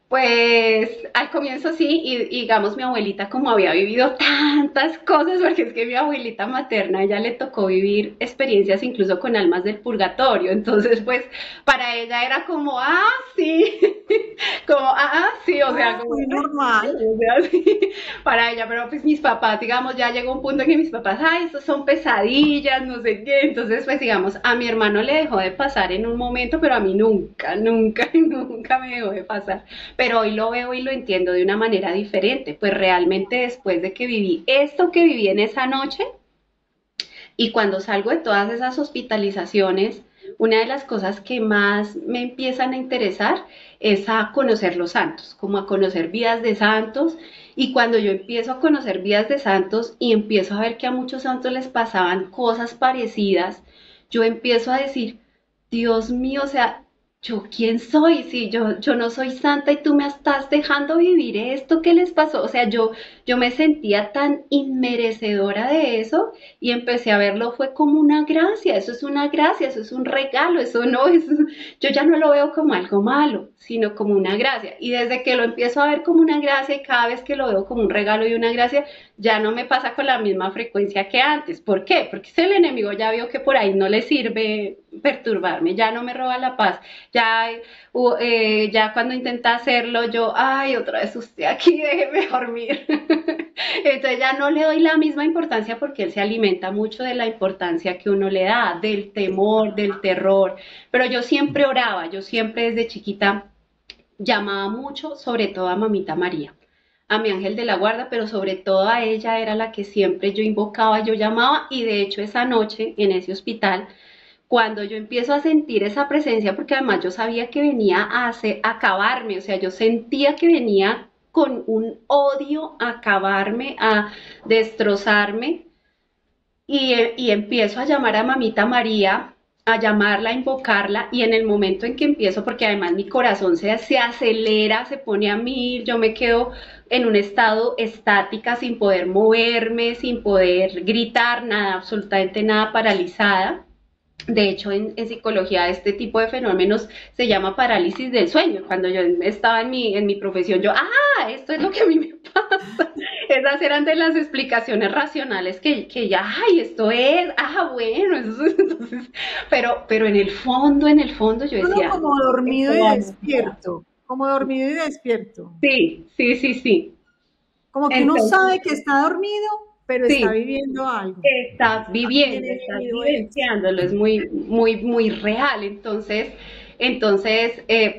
S1: pues al comienzo sí, y digamos mi abuelita como había vivido tantas cosas, porque es que mi abuelita materna, ella le tocó vivir experiencias incluso con almas del purgatorio, entonces pues para ella era como, sí, como, sí, o sea,
S3: Ah,
S1: como,
S3: muy normal.
S1: o sea, sí, para ella, pero pues mis papás, digamos, ya llegó un punto en que mis papás, estos son pesadillas, no sé qué, entonces pues digamos, a mi hermano le dejó de pasar en un momento, pero a mí nunca, nunca, nunca me dejó de pasar pero hoy lo veo y lo entiendo de una manera diferente, pues realmente después de que viví esto que viví en esa noche y cuando salgo de todas esas hospitalizaciones, una de las cosas que más me empiezan a interesar es a conocer los santos, como a conocer vidas de santos y cuando yo empiezo a conocer vidas de santos y empiezo a ver que a muchos santos les pasaban cosas parecidas, yo empiezo a decir, Dios mío, o sea, ¿yo quién soy? Si yo no soy santa y tú me estás dejando vivir esto, ¿qué les pasó? O sea, yo me sentía tan inmerecedora de eso y empecé a verlo fue como una gracia, eso es una gracia, eso es un regalo, eso no es, yo ya no lo veo como algo malo, sino como una gracia. Y desde que lo empiezo a ver como una gracia y cada vez que lo veo como un regalo y una gracia, ya no me pasa con la misma frecuencia que antes. ¿Por qué? Porque si el enemigo ya vio que por ahí no le sirve perturbarme, ya no me roba la paz, ya, ya cuando intenta hacerlo yo, ay, otra vez usted aquí, déjeme dormir. Entonces ya no le doy la misma importancia porque él se alimenta mucho de la importancia que uno le da, del temor, del terror. Pero yo siempre oraba, yo siempre desde chiquita llamaba mucho, sobre todo a Mamita María, a mi ángel de la guarda, pero sobre todo a ella era la que siempre yo invocaba, yo llamaba y de hecho esa noche en ese hospital, cuando yo empiezo a sentir esa presencia, porque además yo sabía que venía a acabarme, o sea, yo sentía que venía con un odio a acabarme, a destrozarme, y empiezo a llamar a Mamita María, a llamarla, a invocarla, y en el momento en que empiezo, porque además mi corazón se acelera, se pone a mil, yo me quedo en un estado estática, sin poder moverme, sin poder gritar, nada, absolutamente nada, paralizada. De hecho, en psicología este tipo de fenómenos se llama parálisis del sueño. Cuando yo estaba en mi profesión, yo, esto es lo que a mí me pasa. Esas eran de las explicaciones racionales que ya, ay, esto es, bueno, eso es, entonces, pero en el fondo yo
S3: Uno
S1: decía,
S3: como dormido
S1: esto
S3: y
S1: va a pasar.
S3: despierto, como dormido y despierto.
S1: Sí, sí, sí, sí.
S3: Como que uno
S1: Entonces,
S3: sabe que está dormido, pero está
S1: sí,
S3: viviendo algo.
S1: estás
S3: También
S1: viviendo,
S3: he
S1: estás
S3: vivido eso.
S1: vivenciándolo, es muy, muy, muy real. Entonces,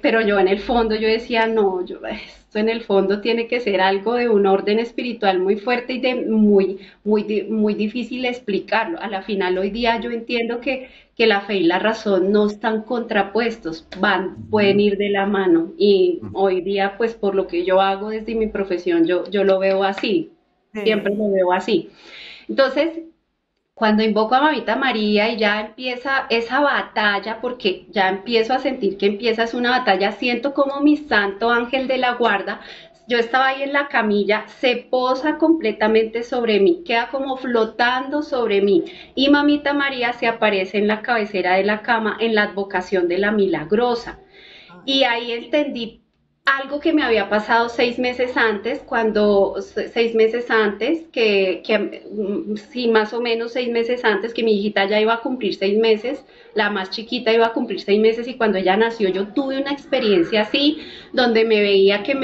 S1: pero yo en el fondo yo decía, no, esto en el fondo tiene que ser algo de un orden espiritual muy fuerte y de muy difícil explicarlo. A la final hoy día yo entiendo que la fe y la razón no están contrapuestos, pueden
S2: Ujú,
S1: ir de la mano. Y
S2: ujú.
S1: hoy día, pues por lo que yo hago desde mi profesión, yo lo veo así, siempre
S3: Sí.
S1: lo veo así. Entonces, cuando invoco a Mamita María y ya empieza esa batalla, porque ya empiezo a sentir que empieza es una batalla, siento como mi santo ángel de la guarda, yo estaba ahí en la camilla, se posa completamente sobre mí, queda como flotando sobre mí y Mamita María se aparece en la cabecera de la cama en la advocación de la milagrosa.
S3: Ay,
S1: Y ahí entendí algo que me había pasado 6 meses antes, cuando 6 meses antes, sí, más o menos 6 meses antes, que mi hijita ya iba a cumplir 6 meses, la más chiquita iba a cumplir 6 meses y cuando ella nació yo tuve una experiencia así, donde me veía que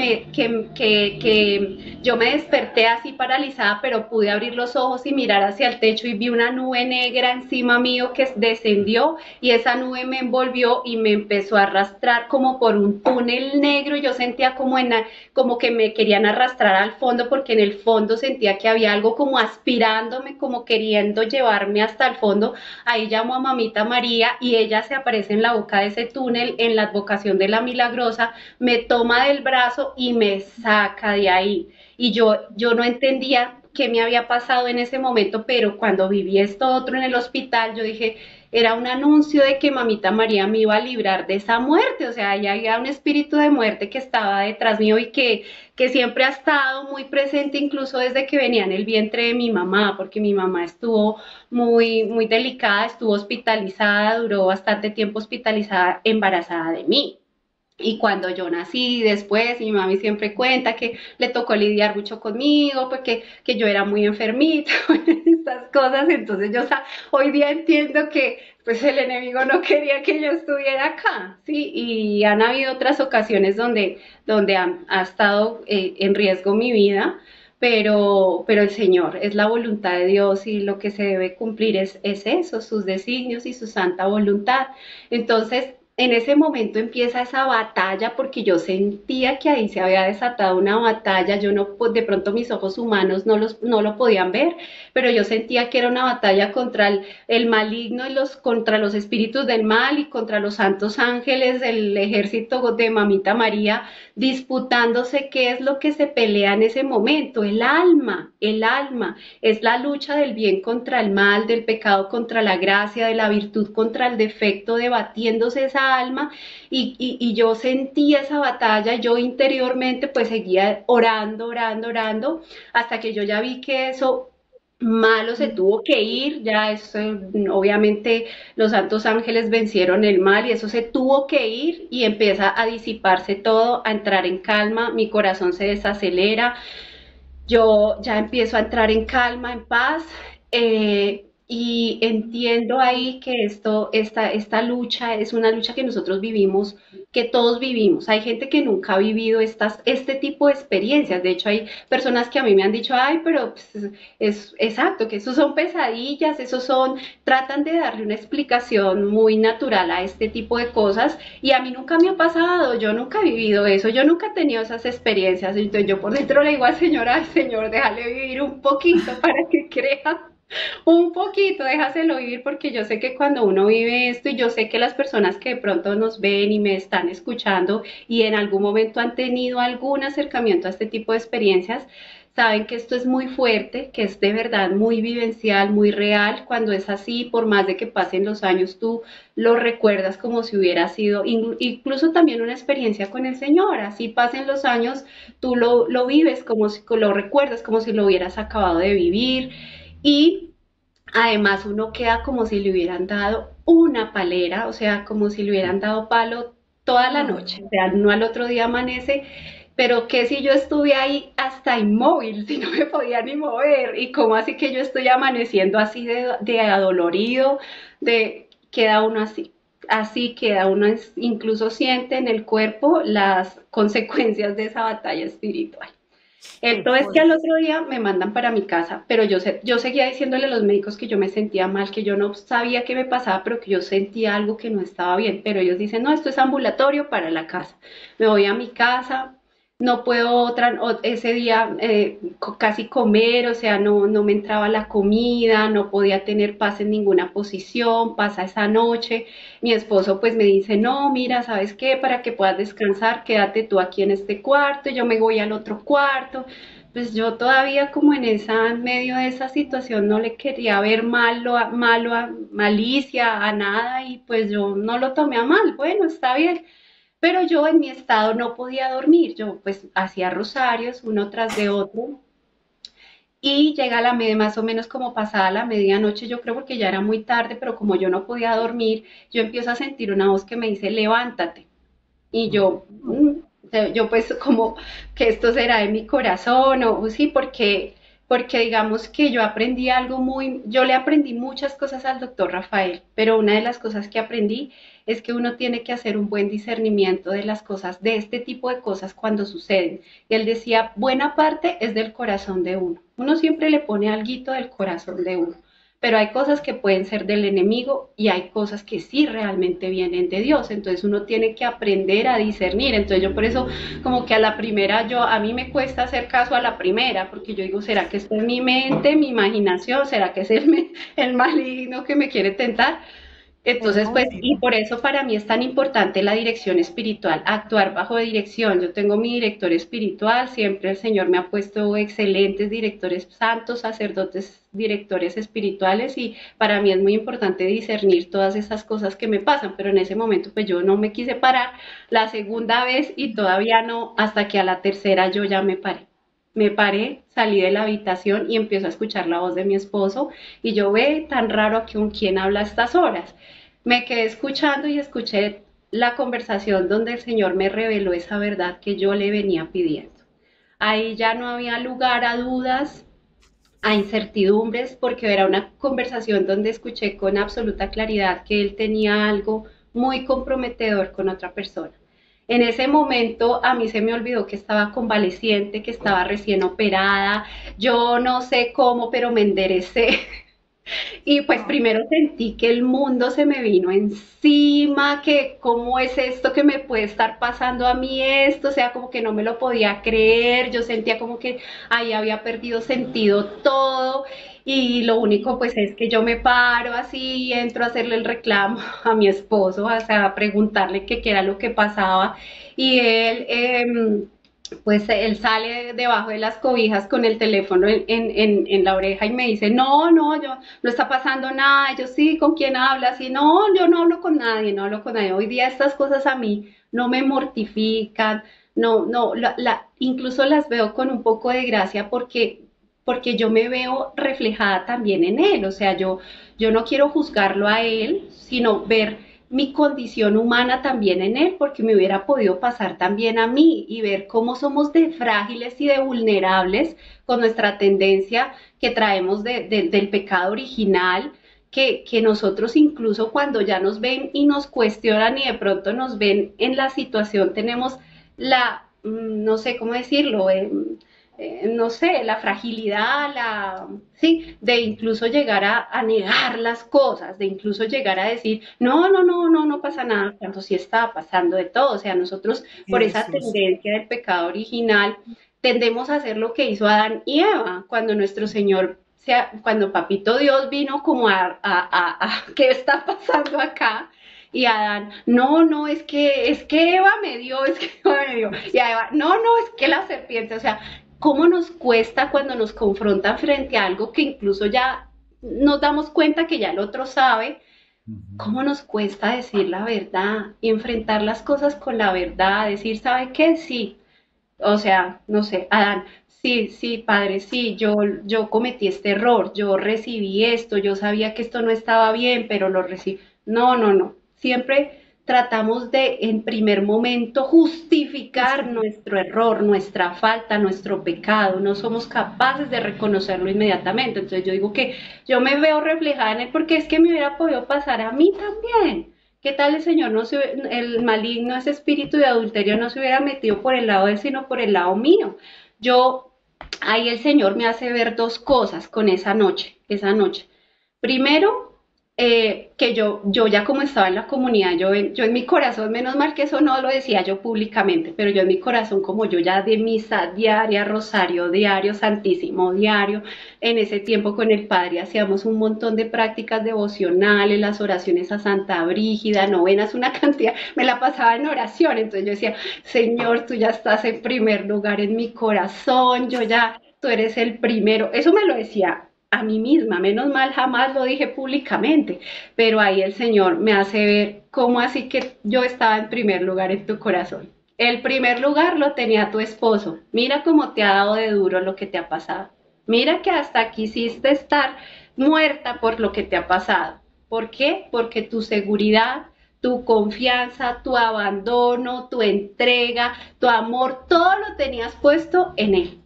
S1: yo me desperté así paralizada, pero pude abrir los ojos y mirar hacia el techo y vi una nube negra encima mío que descendió y esa nube me envolvió y me empezó a arrastrar como por un túnel negro. Yo sentía como que me querían arrastrar al fondo porque en el fondo sentía que había algo como aspirándome, como queriendo llevarme hasta el fondo. Ahí llamo a Mamita María y ella se aparece en la boca de ese túnel en la advocación de la milagrosa, me toma del brazo y me saca de ahí. Y yo no entendía qué me había pasado en ese momento, pero cuando viví esto otro en el hospital, yo dije, era un anuncio de que Mamita María me iba a librar de esa muerte, o sea, ya había un espíritu de muerte que estaba detrás mío y que siempre ha estado muy presente incluso desde que venía en el vientre de mi mamá, porque mi mamá estuvo muy delicada, estuvo hospitalizada, duró bastante tiempo hospitalizada, embarazada de mí. Y cuando yo nací después, mi mami siempre cuenta que le tocó lidiar mucho conmigo, porque que yo era muy enfermita, estas cosas. Entonces yo hoy día entiendo que pues el enemigo no quería que yo estuviera acá, ¿sí? Y han habido otras ocasiones donde ha estado en riesgo mi vida, pero el Señor es la voluntad de Dios y lo que se debe cumplir es eso, sus designios y su santa voluntad. Entonces, en ese momento empieza esa batalla porque yo sentía que ahí se había desatado una batalla, yo no, pues de pronto mis ojos humanos no lo podían ver, pero yo sentía que era una batalla contra el maligno y contra los espíritus del mal y contra los santos ángeles del ejército de Mamita María, disputándose qué es lo que se pelea en ese momento, el alma, es la lucha del bien contra el mal, del pecado contra la gracia, de la virtud contra el defecto, debatiéndose esa calma y yo sentí esa batalla, yo interiormente pues seguía orando, orando, orando, hasta que yo ya vi que eso malo se tuvo que ir, ya eso, obviamente los santos ángeles vencieron el mal y eso se tuvo que ir y empieza a disiparse todo, a entrar en calma, mi corazón se desacelera, yo ya empiezo a entrar en calma, en paz, y entiendo ahí que esta lucha es una lucha que nosotros vivimos, que todos vivimos. Hay gente que nunca ha vivido este tipo de experiencias. De hecho, hay personas que a mí me han dicho, ay, pero pues, es exacto, que esos son pesadillas, tratan de darle una explicación muy natural a este tipo de cosas y a mí nunca me ha pasado, yo nunca he vivido eso, yo nunca he tenido esas experiencias. Entonces yo por dentro le digo al Señor, ay Señor, déjale vivir un poquito para que crea un poquito, déjaselo vivir porque yo sé que cuando uno vive esto y yo sé que las personas que de pronto nos ven y me están escuchando y en algún momento han tenido algún acercamiento a este tipo de experiencias, saben que esto es muy fuerte, que es de verdad muy vivencial, muy real. Cuando es así, por más de que pasen los años, tú lo recuerdas como si hubiera sido, incluso también una experiencia con el Señor. Así pasen los años, tú lo vives como si lo recuerdas, como si lo hubieras acabado de vivir. Y además uno queda como si le hubieran dado una palera, o sea, como si le hubieran dado palo toda la noche, o sea, no al otro día amanece, pero que si yo estuve ahí hasta inmóvil, si no me podía ni mover, y como así que yo estoy amaneciendo así de adolorido, queda uno así queda uno, incluso siente en el cuerpo las consecuencias de esa batalla espiritual.
S3: Qué
S1: Esto es que al
S3: fuerte.
S1: otro día me mandan para mi casa, pero yo seguía diciéndole a los médicos que yo me sentía mal, que yo no sabía qué me pasaba, pero que yo sentía algo que no estaba bien. Pero ellos dicen, no, esto es ambulatorio para la casa. Me voy a mi casa, no puedo ese día casi comer, o sea, no me entraba la comida, no podía tener paz en ninguna posición, pasa esa noche. Mi esposo pues me dice, no, mira, ¿sabes qué? Para que puedas descansar, quédate tú aquí en este cuarto, yo me voy al otro cuarto. Pues yo todavía como en medio de esa situación no le quería ver malicia a nada y pues yo no lo tomé a mal, bueno, está bien. Pero yo en mi estado no podía dormir, yo pues hacía rosarios uno tras de otro y llega la media, más o menos como pasada la medianoche, yo creo porque ya era muy tarde, pero como yo no podía dormir, yo empiezo a sentir una voz que me dice, levántate. Y yo pues como que esto será de mi corazón, o sí, porque digamos que yo aprendí algo yo le aprendí muchas cosas al doctor Rafael, pero una de las cosas que aprendí es que uno tiene que hacer un buen discernimiento de las cosas, de este tipo de cosas cuando suceden. Y él decía, buena parte es del corazón de uno. Uno siempre le pone alguito del corazón de uno, pero hay cosas que pueden ser del enemigo y hay cosas que sí realmente vienen de Dios, entonces uno tiene que aprender a discernir, entonces yo por eso como que a la primera, a mí me cuesta hacer caso a la primera, porque yo digo, ¿será que esto es mi mente, mi imaginación? ¿Será que es el maligno que me quiere tentar? Entonces, pues, y
S3: Hermosísimo.
S1: por eso para mí es tan importante la dirección espiritual, actuar bajo dirección. Yo tengo mi director espiritual, siempre el Señor me ha puesto excelentes directores santos, sacerdotes, directores espirituales y para mí es muy importante discernir todas esas cosas que me pasan, pero en ese momento pues yo no me quise parar la segunda vez y todavía no, hasta que a la tercera yo ya me paré. Me paré, salí de la habitación y empiezo a escuchar la voz de mi esposo y yo ve tan raro que un quién habla a estas horas. Me quedé escuchando y escuché la conversación donde el Señor me reveló esa verdad que yo le venía pidiendo. Ahí ya no había lugar a dudas, a incertidumbres, porque era una conversación donde escuché con absoluta claridad que él tenía algo muy comprometedor con otra persona. En ese momento a mí se me olvidó que estaba convaleciente, que estaba recién operada, yo no sé cómo, pero me enderecé. Y pues
S3: Ah,
S1: primero sentí que el mundo se me vino encima, que cómo es esto que me puede estar pasando a mí esto, o sea, como que no me lo podía creer, yo sentía como que ahí había perdido sentido todo y lo único pues es que yo me paro así, entro a hacerle el reclamo a mi esposo, o sea, a preguntarle qué era lo que pasaba y él pues él sale debajo de las cobijas con el teléfono en la oreja y me dice, no, no, yo no está pasando nada. Y yo sí, ¿con quién hablas? Y no, yo no hablo con nadie, no hablo con nadie. Hoy día estas cosas a mí no me mortifican, no, no, incluso las veo con un poco de gracia porque yo me veo reflejada también en él. O sea, yo no quiero juzgarlo a él, sino ver mi condición humana también en él, porque me hubiera podido pasar también a mí y ver cómo somos de frágiles y de vulnerables con nuestra tendencia que traemos del pecado original, que nosotros incluso cuando ya nos ven y nos cuestionan y de pronto nos ven en la situación, tenemos no sé cómo decirlo, no sé, la fragilidad, sí, de incluso llegar a negar las cosas, de incluso llegar a decir, no, no, no, no, no pasa nada, cuando sí estaba pasando de todo. O sea, nosotros por esa
S3: Jesús.
S1: tendencia del pecado original tendemos a hacer lo que hizo Adán y Eva, cuando nuestro Señor, cuando Papito Dios vino como ¿qué está pasando acá? Y Adán, no, no, es que Eva me dio, es que Eva me dio. Y a Eva, no, no, es que la serpiente, o sea, cómo nos cuesta cuando nos confrontan frente a algo que incluso ya nos damos cuenta que ya el otro sabe,
S2: Ujú.
S1: cómo nos cuesta decir la verdad y enfrentar las cosas con la verdad, decir, ¿sabe qué? Sí, o sea, no sé, Adán, sí, sí, padre, sí, yo cometí este error, yo recibí esto, yo sabía que esto no estaba bien, pero lo recibí. No, no, no. Siempre tratamos de, en primer momento, justificar
S3: Justifica.
S1: nuestro error, nuestra falta, nuestro pecado. No somos capaces de reconocerlo inmediatamente. Entonces yo digo que yo me veo reflejada en él porque es que me hubiera podido pasar a mí también. ¿Qué tal el Señor el maligno, ese espíritu de adulterio no se hubiera metido por el lado de él, sino por el lado mío? Yo, ahí el Señor me hace ver dos cosas con esa noche. Primero, que yo ya como estaba en la comunidad, yo en mi corazón, menos mal que eso no lo decía yo públicamente, pero yo en mi corazón, como yo ya de misa diaria, rosario diario, santísimo diario, en ese tiempo con el Padre hacíamos un montón de prácticas devocionales, las oraciones a Santa Brígida, novenas, una cantidad, me la pasaba en oración, entonces yo decía, Señor, tú ya estás en primer lugar en mi corazón, tú eres el primero, eso me lo decía a mí misma, menos mal jamás lo dije públicamente, pero ahí el Señor me hace ver cómo así que yo estaba en primer lugar en tu corazón. El primer lugar lo tenía tu esposo. Mira cómo te ha dado de duro lo que te ha pasado. Mira que hasta quisiste estar muerta por lo que te ha pasado. ¿Por qué? Porque tu seguridad, tu confianza, tu abandono, tu entrega, tu amor, todo lo tenías puesto en él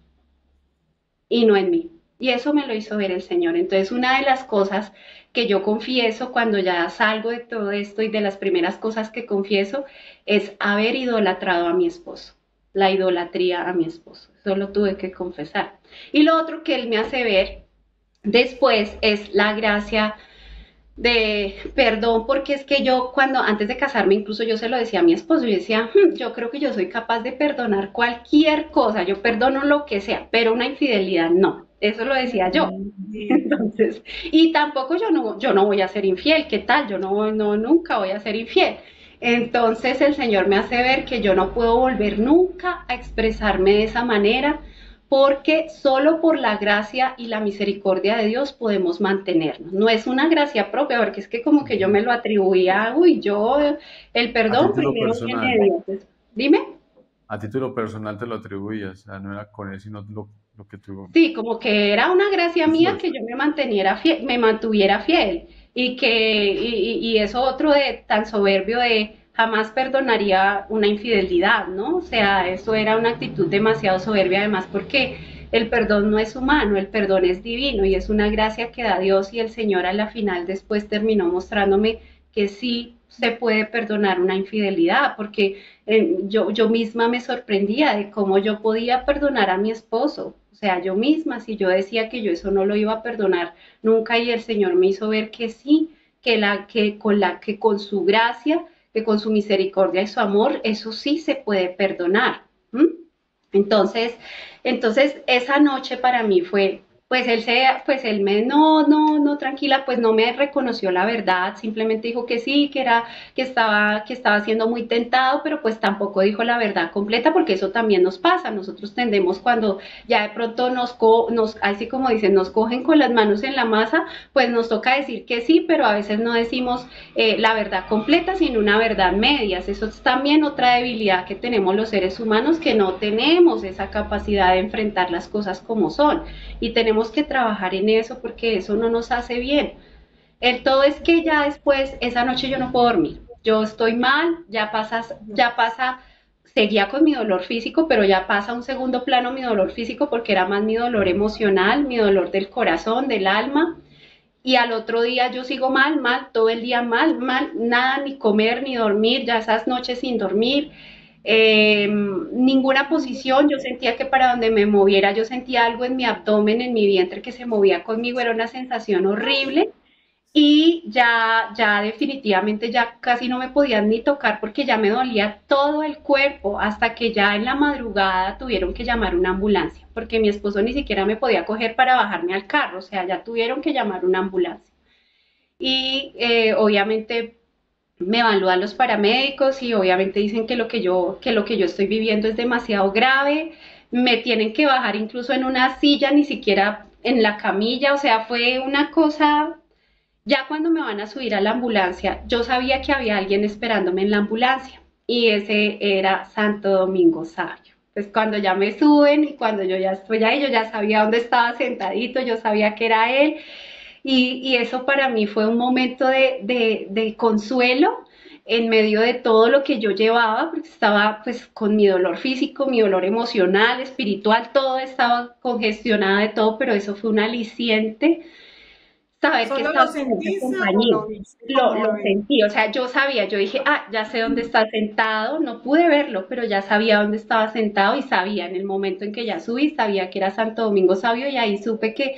S1: y no en mí. Y eso me lo hizo ver el Señor. Entonces, una de las cosas que yo confieso cuando ya salgo de todo esto y de las primeras cosas que confieso es haber idolatrado a mi esposo, la idolatría a mi esposo. Eso lo tuve que confesar. Y lo otro que él me hace ver después es la gracia de perdón, porque es que yo cuando antes de casarme, incluso yo se lo decía a mi esposo, yo decía, yo creo que yo soy capaz de perdonar cualquier cosa, yo perdono lo que sea, pero una infidelidad no, eso lo decía yo. Entonces, y tampoco yo no voy a ser infiel, ¿qué tal? Yo no, nunca voy a ser infiel. Entonces el Señor me hace ver que yo no puedo volver nunca a expresarme de esa manera, porque solo por la gracia y la misericordia de Dios podemos mantenernos. No es una gracia propia, porque es que como que yo
S2: Ujú.
S1: me lo atribuía, uy, el
S2: A
S1: perdón
S2: título
S1: primero viene
S2: personal,
S1: de Dios. Pues, dime.
S2: a título personal te lo atribuías, o sea, no era con él, sino lo que tú
S1: Sí, como que era una gracia mía que
S2: esfuerzo.
S1: yo me mantuviera fiel y eso otro de tan soberbio de jamás perdonaría una infidelidad, ¿no? O sea, eso era una actitud demasiado soberbia además porque el perdón no es humano, el perdón es divino y es una gracia que da Dios y el Señor a la final después terminó mostrándome que sí se puede perdonar una infidelidad, porque yo misma me sorprendía de cómo yo podía perdonar a mi esposo. O sea, yo misma, si yo decía que yo eso no lo iba a perdonar nunca, y el Señor me hizo ver que sí, que con su gracia, que con su misericordia y su amor, eso sí se puede perdonar. ¿Mm? Entonces, entonces esa noche para mí fue Pues él me, no, no, no, tranquila, pues no me reconoció la verdad, simplemente dijo que sí, que estaba siendo muy tentado, pero pues tampoco dijo la verdad completa, porque eso también nos pasa, nosotros tendemos cuando ya de pronto así como dicen, nos cogen con las manos en la masa, pues nos toca decir que sí, pero a veces no decimos la verdad completa, sino una verdad medias, eso es también otra debilidad que tenemos los seres humanos, que no tenemos esa capacidad de enfrentar las cosas como son y tenemos que trabajar en eso porque eso no nos hace bien. El todo es que ya después, esa noche yo no puedo dormir, yo estoy mal, ya pasa, seguía con mi dolor físico, pero ya pasa a un segundo plano mi dolor físico porque era más mi dolor emocional, mi dolor del corazón, del alma, y al otro día yo sigo mal, mal, todo el día mal, mal, nada, ni comer, ni dormir, ya esas noches sin dormir, ninguna posición, yo sentía que para donde me moviera, yo sentía algo en mi abdomen, en mi vientre que se movía conmigo, era una sensación horrible y ya definitivamente ya casi no me podían ni tocar porque ya me dolía todo el cuerpo, hasta que ya en la madrugada tuvieron que llamar una ambulancia, porque mi esposo ni siquiera me podía coger para bajarme al carro, o sea, ya tuvieron que llamar una ambulancia. Y obviamente me evalúan los paramédicos y obviamente dicen que lo que yo estoy viviendo es demasiado grave, me tienen que bajar incluso en una silla, ni siquiera en la camilla, o sea, fue una cosa. Ya cuando me van a subir a la ambulancia, yo sabía que había alguien esperándome en la ambulancia y ese era Santo Domingo Sabio. Pues cuando ya me suben y cuando yo ya estoy ahí, yo ya sabía dónde estaba sentadito, yo sabía que era él y eso para mí fue un momento de consuelo en medio de todo lo que yo llevaba, porque estaba pues con mi dolor físico, mi dolor emocional, espiritual, todo estaba congestionado de todo, pero eso fue un aliciente saber que
S3: ¿Solo lo
S1: estaba con esa
S3: sentiste o
S1: compañía.
S3: lo viste como
S1: Lo sentí, o sea, yo sabía, yo dije, ah, ya sé dónde está sentado, no pude verlo, pero ya sabía dónde estaba sentado y sabía en el momento en que ya subí, sabía que era Santo Domingo Sabio y ahí supe que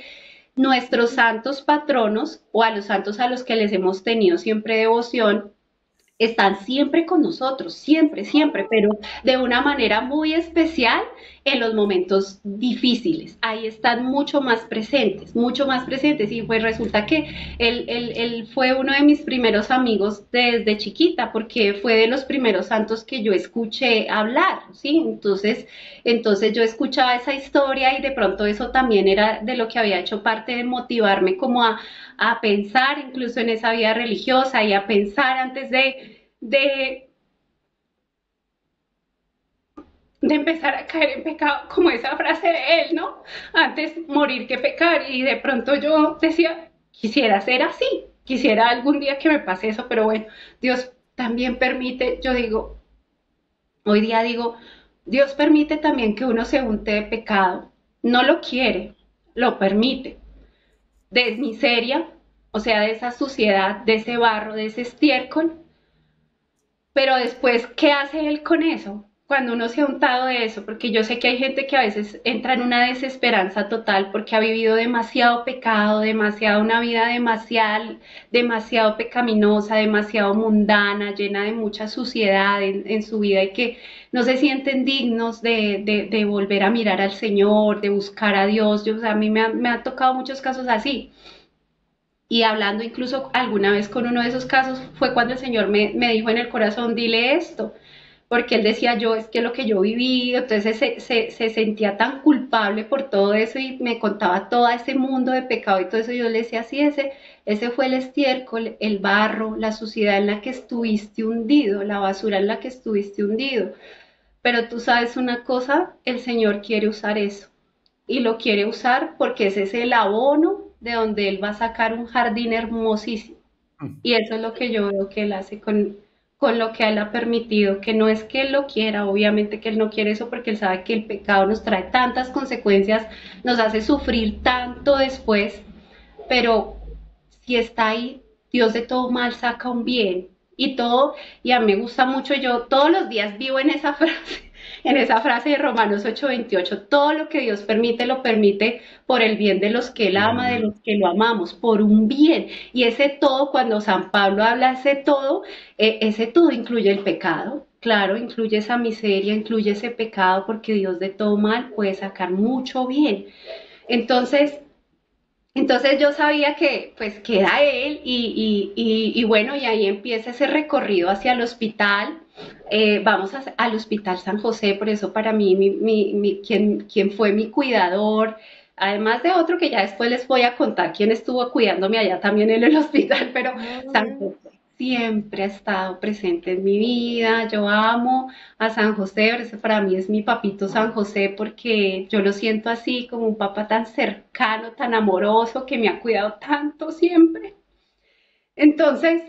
S1: nuestros santos patronos o a los santos a los que les hemos tenido siempre devoción, están siempre con nosotros, siempre, siempre, pero de una manera muy especial en los momentos difíciles. Ahí están mucho más presentes. Y pues resulta que él fue uno de mis primeros amigos desde chiquita, porque fue de los primeros santos que yo escuché hablar, ¿sí? Entonces yo escuchaba esa historia y de pronto eso también era de lo que había hecho parte de motivarme como a pensar incluso en esa vida religiosa y a pensar antes de, de empezar a caer en pecado, como esa frase de él, ¿no? Antes morir que pecar. Y de pronto yo decía, quisiera ser así, quisiera algún día que me pase eso, pero bueno, Dios también permite, yo digo, hoy día digo, Dios permite también que uno se unte de pecado. No lo quiere, lo permite. De miseria, o sea, de esa suciedad, de ese barro, de ese estiércol, pero después, ¿qué hace él con eso? Cuando uno se ha untado de eso, porque yo sé que hay gente que a veces entra en una desesperanza total porque ha vivido demasiado pecado, demasiado una vida demasiado pecaminosa, demasiado mundana, llena de mucha suciedad en su vida y que no se sienten dignos de volver a mirar al Señor, de buscar a Dios. Yo, o sea, a mí me ha tocado muchos casos así. Y hablando incluso alguna vez con uno de esos casos fue cuando el Señor me dijo en el corazón, dile esto, porque él decía yo, es que lo que yo viví, entonces se sentía tan culpable por todo eso y me contaba todo ese mundo de pecado y todo eso, yo le decía, sí, ese fue el estiércol, el barro, la suciedad en la que estuviste hundido, la basura en la que estuviste hundido, pero tú sabes una cosa, el Señor quiere usar eso y lo quiere usar porque ese es el abono de donde él va a sacar un jardín hermosísimo. Y eso es lo que yo veo que él hace con lo que él ha permitido, que no es que él lo quiera, obviamente que él no quiere eso porque él sabe que el pecado nos trae tantas consecuencias, nos hace sufrir tanto después, pero si está ahí, Dios de todo mal saca un bien y todo, y a mí me gusta mucho, yo todos los días vivo en esa frase de Romanos 8:28, todo lo que Dios permite lo permite por el bien de los que Él ama, de los que lo amamos, por un bien. Y ese todo, cuando San Pablo habla ese todo incluye el pecado, claro, incluye esa miseria, incluye ese pecado, porque Dios de todo mal puede sacar mucho bien. Entonces, Entonces yo sabía que pues que era él y bueno, y ahí empieza ese recorrido hacia el hospital. Vamos al Hospital San José, por eso para mí quien fue mi cuidador, además de otro que ya después les voy a contar quién estuvo cuidándome allá también en el hospital, pero
S3: Ah,
S1: San
S3: bueno.
S1: José siempre ha estado presente en mi vida. Yo amo a San José, ese para mí es mi papito San José porque yo lo siento así como un papá tan cercano, tan amoroso, que me ha cuidado tanto siempre. Entonces,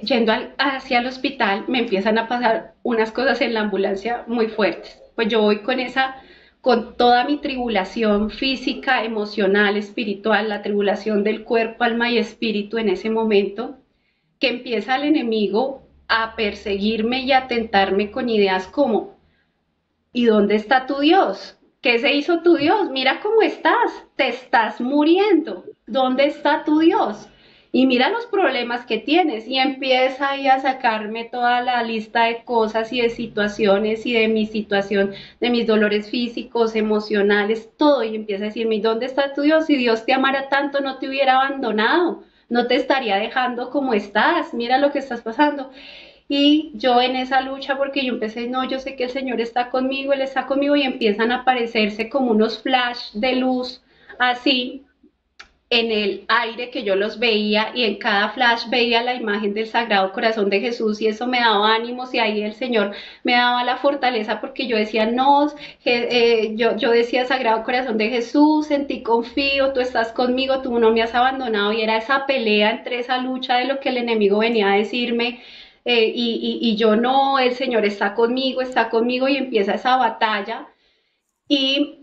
S1: yendo hacia el hospital, me empiezan a pasar unas cosas en la ambulancia muy fuertes. Pues yo voy con toda mi tribulación física, emocional, espiritual, la tribulación del cuerpo, alma y espíritu en ese momento, que empieza el enemigo a perseguirme y a tentarme con ideas como, ¿y dónde está tu Dios? ¿Qué se hizo tu Dios? Mira cómo estás, te estás muriendo. ¿Dónde está tu Dios? Y mira los problemas que tienes y empieza ahí a sacarme toda la lista de cosas y de situaciones y de mi situación, de mis dolores físicos, emocionales, todo y empieza a decirme, ¿dónde está tu Dios? Si Dios te amara tanto no te hubiera abandonado, no te estaría dejando como estás, mira lo que estás pasando. Y yo en esa lucha, porque yo empecé, no, yo sé que el Señor está conmigo, Él está conmigo, y empiezan a aparecerse como unos flash de luz así en el aire que yo los veía y en cada flash veía la imagen del Sagrado Corazón de Jesús y eso me daba ánimos y ahí el Señor me daba la fortaleza porque yo decía, no, yo decía Sagrado Corazón de Jesús, en ti confío, tú estás conmigo, tú no me has abandonado y era esa pelea entre esa lucha de lo que el enemigo venía a decirme y yo no, el Señor está conmigo y empieza esa batalla y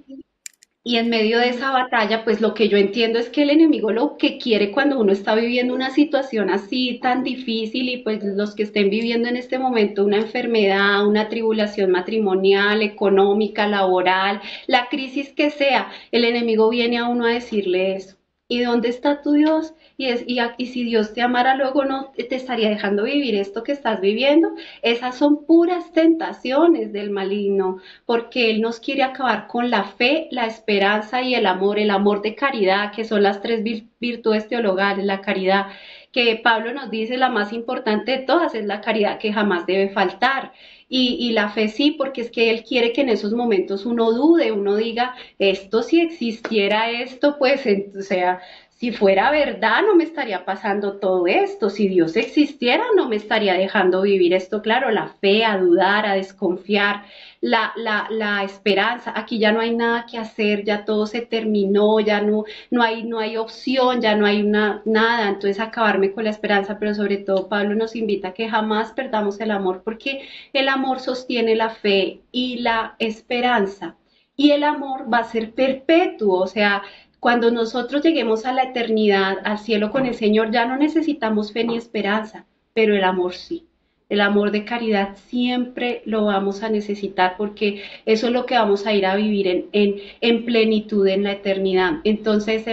S1: y en medio de esa batalla, pues lo que yo entiendo es que el enemigo lo que quiere cuando uno está viviendo una situación así tan difícil y pues los que estén viviendo en este momento una enfermedad, una tribulación matrimonial, económica, laboral, la crisis que sea, el enemigo viene a uno a decirle eso. ¿Y dónde está tu Dios? Y si Dios te amara, luego no te estaría dejando vivir esto que estás viviendo. Esas son puras tentaciones del maligno porque Él nos quiere acabar con la fe, la esperanza y el amor de caridad, que son las tres virtudes teologales, la caridad, que Pablo nos dice la más importante de todas, es la caridad que jamás debe faltar. Y la fe sí, porque es que Él quiere que en esos momentos uno dude, uno diga, esto si existiera esto, pues, o sea, si fuera verdad, no me estaría pasando todo esto. Si Dios existiera, no me estaría dejando vivir esto. Claro, la fe, a dudar, a desconfiar, la esperanza. Aquí ya no hay nada que hacer, ya todo se terminó, ya no hay opción, ya no hay nada. Entonces, acabarme con la esperanza, pero sobre todo Pablo nos invita a que jamás perdamos el amor, porque el amor sostiene la fe y la esperanza. Y el amor va a ser perpetuo, o sea, cuando nosotros lleguemos a la eternidad, al cielo con el Señor, ya no necesitamos fe ni esperanza, pero el amor sí. El amor de caridad siempre lo vamos a necesitar porque eso es lo que vamos a ir a vivir en plenitud en la eternidad. Entonces,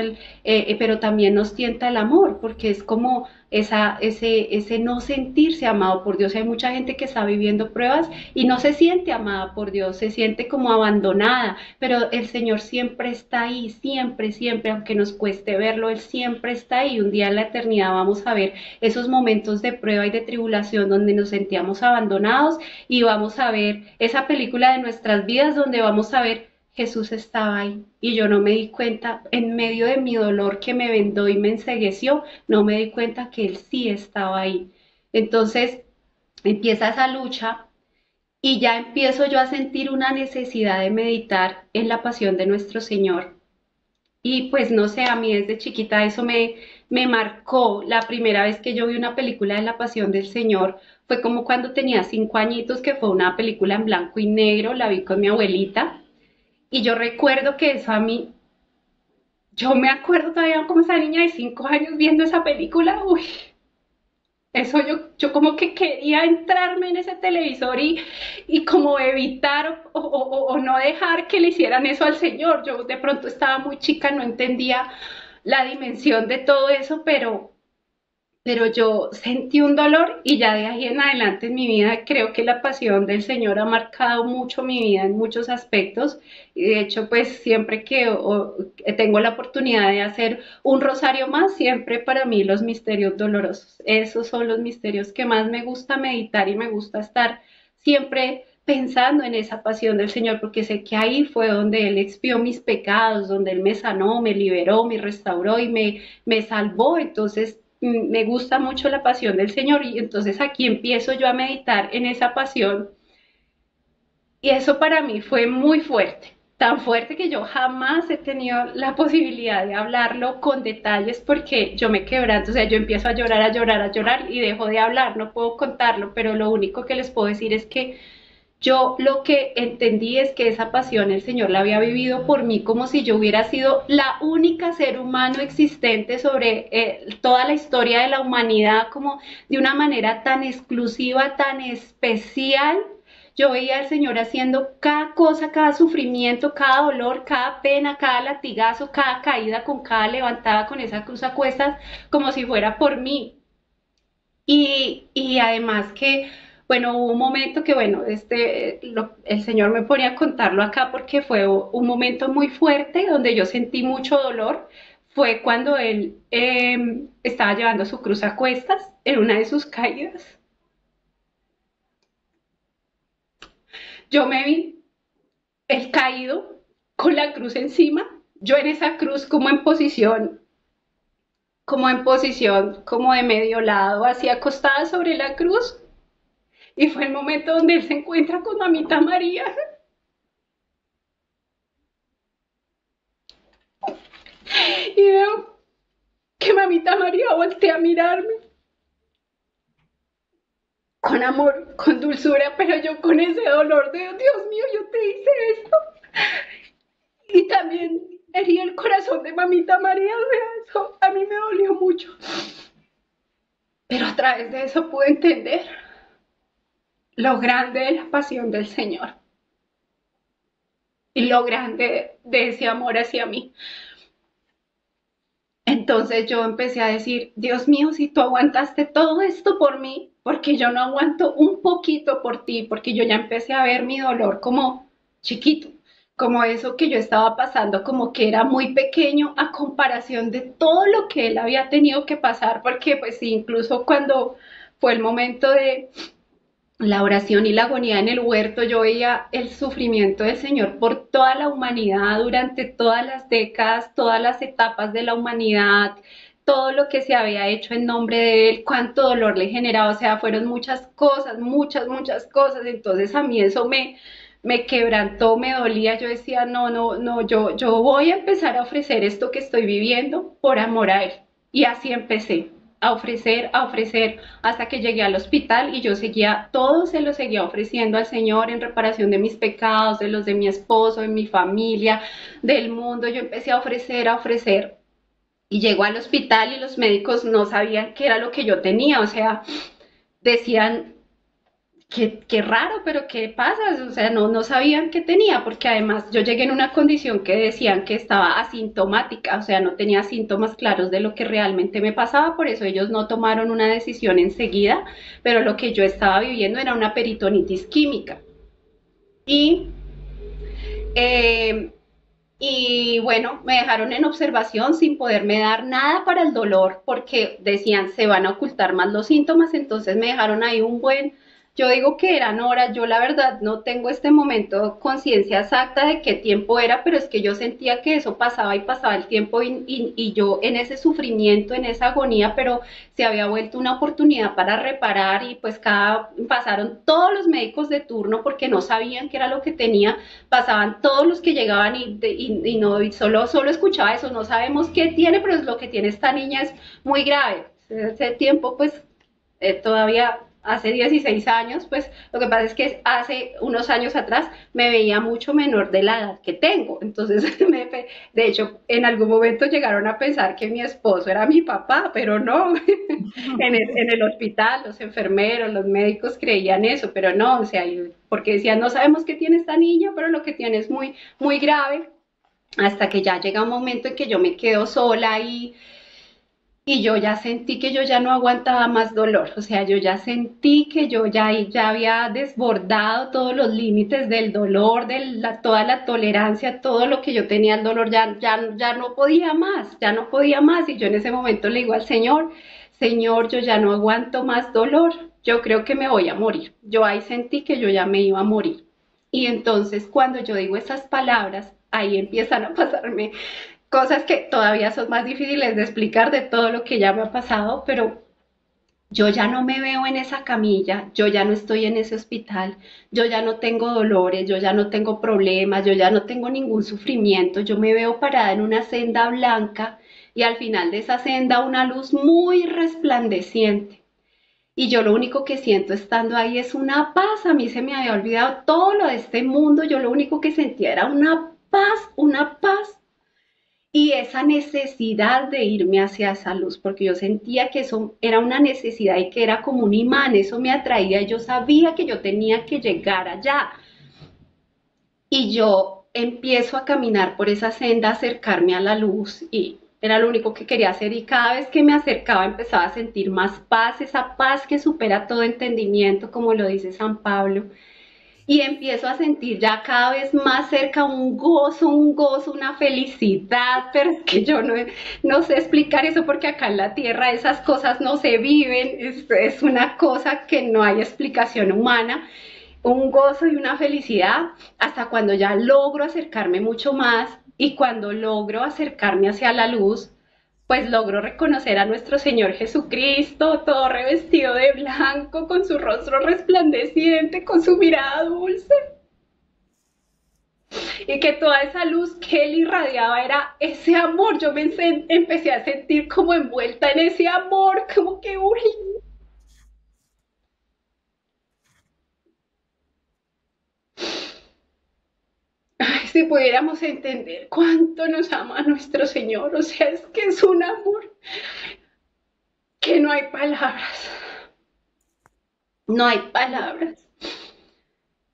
S1: pero también nos tienta el amor porque es como ese no sentirse amado por Dios. Hay mucha gente que está viviendo pruebas y no se siente amada por Dios, se siente como abandonada, pero el Señor siempre está ahí, siempre, siempre, aunque nos cueste verlo, Él siempre está ahí. Un día en la eternidad vamos a ver esos momentos de prueba y de tribulación donde nos sentíamos abandonados y vamos a ver esa película de nuestras vidas donde vamos a ver Jesús estaba ahí y yo no me di cuenta, en medio de mi dolor que me vendó y me encegueció, no me di cuenta que Él sí estaba ahí. Entonces empieza esa lucha y ya empiezo yo a sentir una necesidad de meditar en la pasión de nuestro Señor. Y pues no sé, a mí desde chiquita me marcó. La primera vez que yo vi una película de la pasión del Señor fue como cuando tenía 5 añitos, que fue una película en blanco y negro, la vi con mi abuelita. Y yo recuerdo que eso a mí, yo me acuerdo todavía como esa niña de 5 años viendo esa película, uy, eso yo como que quería entrarme en ese televisor y como evitar o no dejar que le hicieran eso al Señor. Yo de pronto estaba muy chica, no entendía la dimensión de todo eso, pero pero yo sentí un dolor y ya de ahí en adelante en mi vida creo que la pasión del Señor ha marcado mucho mi vida en muchos aspectos y de hecho pues siempre que tengo la oportunidad de hacer un rosario más, siempre para mí los misterios dolorosos, esos son los misterios que más me gusta meditar y me gusta estar siempre pensando en esa pasión del Señor, porque sé que ahí fue donde Él expió mis pecados, donde Él me sanó, me liberó, me restauró y me salvó. Entonces, me gusta mucho la pasión del Señor y entonces aquí empiezo yo a meditar en esa pasión y eso para mí fue muy fuerte, tan fuerte que yo jamás he tenido la posibilidad de hablarlo con detalles porque yo me quebranto, o sea, yo empiezo a llorar, a llorar, a llorar y dejo de hablar, no puedo contarlo, pero lo único que les puedo decir es que yo lo que entendí es que esa pasión el Señor la había vivido por mí como si yo hubiera sido la única ser humano existente sobre toda la historia de la humanidad, como de una manera tan exclusiva, tan especial. Yo veía al Señor haciendo cada cosa, cada sufrimiento, cada dolor, cada pena, cada latigazo, cada caída con cada levantada con esa cruz a cuestas, como si fuera por mí. Y además que, bueno, hubo un momento que, bueno, el Señor me ponía a contarlo acá porque fue un momento muy fuerte donde yo sentí mucho dolor. Fue cuando Él estaba llevando su cruz a cuestas en una de sus caídas. Yo me vi Él caído con la cruz encima, yo en esa cruz como de medio lado, así acostada sobre la cruz. Y fue el momento donde él se encuentra con mamita María. Y veo que mamita María voltea a mirarme con amor, con dulzura, pero yo con ese dolor de Dios mío, yo te hice esto. Y también herí el corazón de mamita María, o sea, eso a mí me dolió mucho. Pero a través de eso pude entender lo grande de la pasión del Señor y lo grande de ese amor hacia mí. Entonces yo empecé a decir, Dios mío, si tú aguantaste todo esto por mí, porque yo no aguanto un poquito por ti, porque yo ya empecé a ver mi dolor como chiquito, como eso que yo estaba pasando, como que era muy pequeño a comparación de todo lo que él había tenido que pasar, porque pues incluso cuando fue el momento de la oración y la agonía en el huerto, yo veía el sufrimiento del Señor por toda la humanidad durante todas las décadas, todas las etapas de la humanidad, todo lo que se había hecho en nombre de Él, cuánto dolor le generaba, o sea, fueron muchas cosas, muchas, muchas cosas, entonces a mí eso me quebrantó, me dolía, yo decía, no, no, no, yo voy a empezar a ofrecer esto que estoy viviendo por amor a Él, y así empecé a ofrecer, hasta que llegué al hospital y yo seguía, todo se lo seguía ofreciendo al Señor en reparación de mis pecados, de los de mi esposo, de mi familia, del mundo. Yo empecé a ofrecer. Y llegó al hospital y los médicos no sabían qué era lo que yo tenía, o sea, decían, qué raro, pero qué pasa, o sea, no sabían qué tenía, porque además yo llegué en una condición que decían que estaba asintomática, o sea, no tenía síntomas claros de lo que realmente me pasaba, por eso ellos no tomaron una decisión enseguida, pero lo que yo estaba viviendo era una peritonitis química. Y, eh, y bueno, me dejaron en observación sin poderme dar nada para el dolor, porque decían se van a ocultar más los síntomas, entonces me dejaron ahí un buen. Yo digo que eran horas, yo la verdad no tengo este momento conciencia exacta de qué tiempo era, pero es que yo sentía que eso pasaba y pasaba el tiempo y yo en ese sufrimiento, en esa agonía, pero se había vuelto una oportunidad para reparar y pues pasaron todos los médicos de turno porque no sabían qué era lo que tenía, pasaban todos los que llegaban y solo escuchaba eso, no sabemos qué tiene, pero es lo que tiene esta niña es muy grave. Ese tiempo pues todavía hace 16 años, pues lo que pasa es que hace unos años atrás me veía mucho menor de la edad que tengo, entonces de hecho en algún momento llegaron a pensar que mi esposo era mi papá, pero no, en el hospital los enfermeros, los médicos creían eso, pero no, o sea, porque decían no sabemos qué tiene esta niña, pero lo que tiene es muy, muy grave, hasta que ya llega un momento en que yo me quedo sola y yo ya sentí que yo ya no aguantaba más dolor, o sea, yo ya sentí que yo ya había desbordado todos los límites del dolor, toda la tolerancia, todo lo que yo tenía el dolor, ya no podía más, ya no podía más, y yo en ese momento le digo al Señor, Señor, yo ya no aguanto más dolor, yo creo que me voy a morir, yo ahí sentí que yo ya me iba a morir, y entonces cuando yo digo esas palabras, ahí empiezan a pasarme cosas que todavía son más difíciles de explicar de todo lo que ya me ha pasado, pero yo ya no me veo en esa camilla, yo ya no estoy en ese hospital, yo ya no tengo dolores, yo ya no tengo problemas, yo ya no tengo ningún sufrimiento, yo me veo parada en una senda blanca y al final de esa senda una luz muy resplandeciente. Y yo lo único que siento estando ahí es una paz, a mí se me había olvidado todo lo de este mundo, yo lo único que sentía era una paz y esa necesidad de irme hacia esa luz, porque yo sentía que eso era una necesidad y que era como un imán, eso me atraía y yo sabía que yo tenía que llegar allá. Y yo empiezo a caminar por esa senda, a acercarme a la luz y era lo único que quería hacer y cada vez que me acercaba empezaba a sentir más paz, esa paz que supera todo entendimiento, como lo dice San Pablo y empiezo a sentir ya cada vez más cerca un gozo, una felicidad, pero es que yo no sé explicar eso porque acá en la tierra esas cosas no se viven, es una cosa que no hay explicación humana, un gozo y una felicidad hasta cuando ya logro acercarme mucho más y cuando logro acercarme hacia la luz, pues logro reconocer a nuestro Señor Jesucristo, todo revestido de blanco, con su rostro resplandeciente, con su mirada dulce, y que toda esa luz que Él irradiaba era ese amor. Yo empecé a sentir como envuelta en ese amor, como que, uy, ay, si pudiéramos entender cuánto nos ama nuestro Señor, o sea, es que es un amor que no hay palabras, no hay palabras.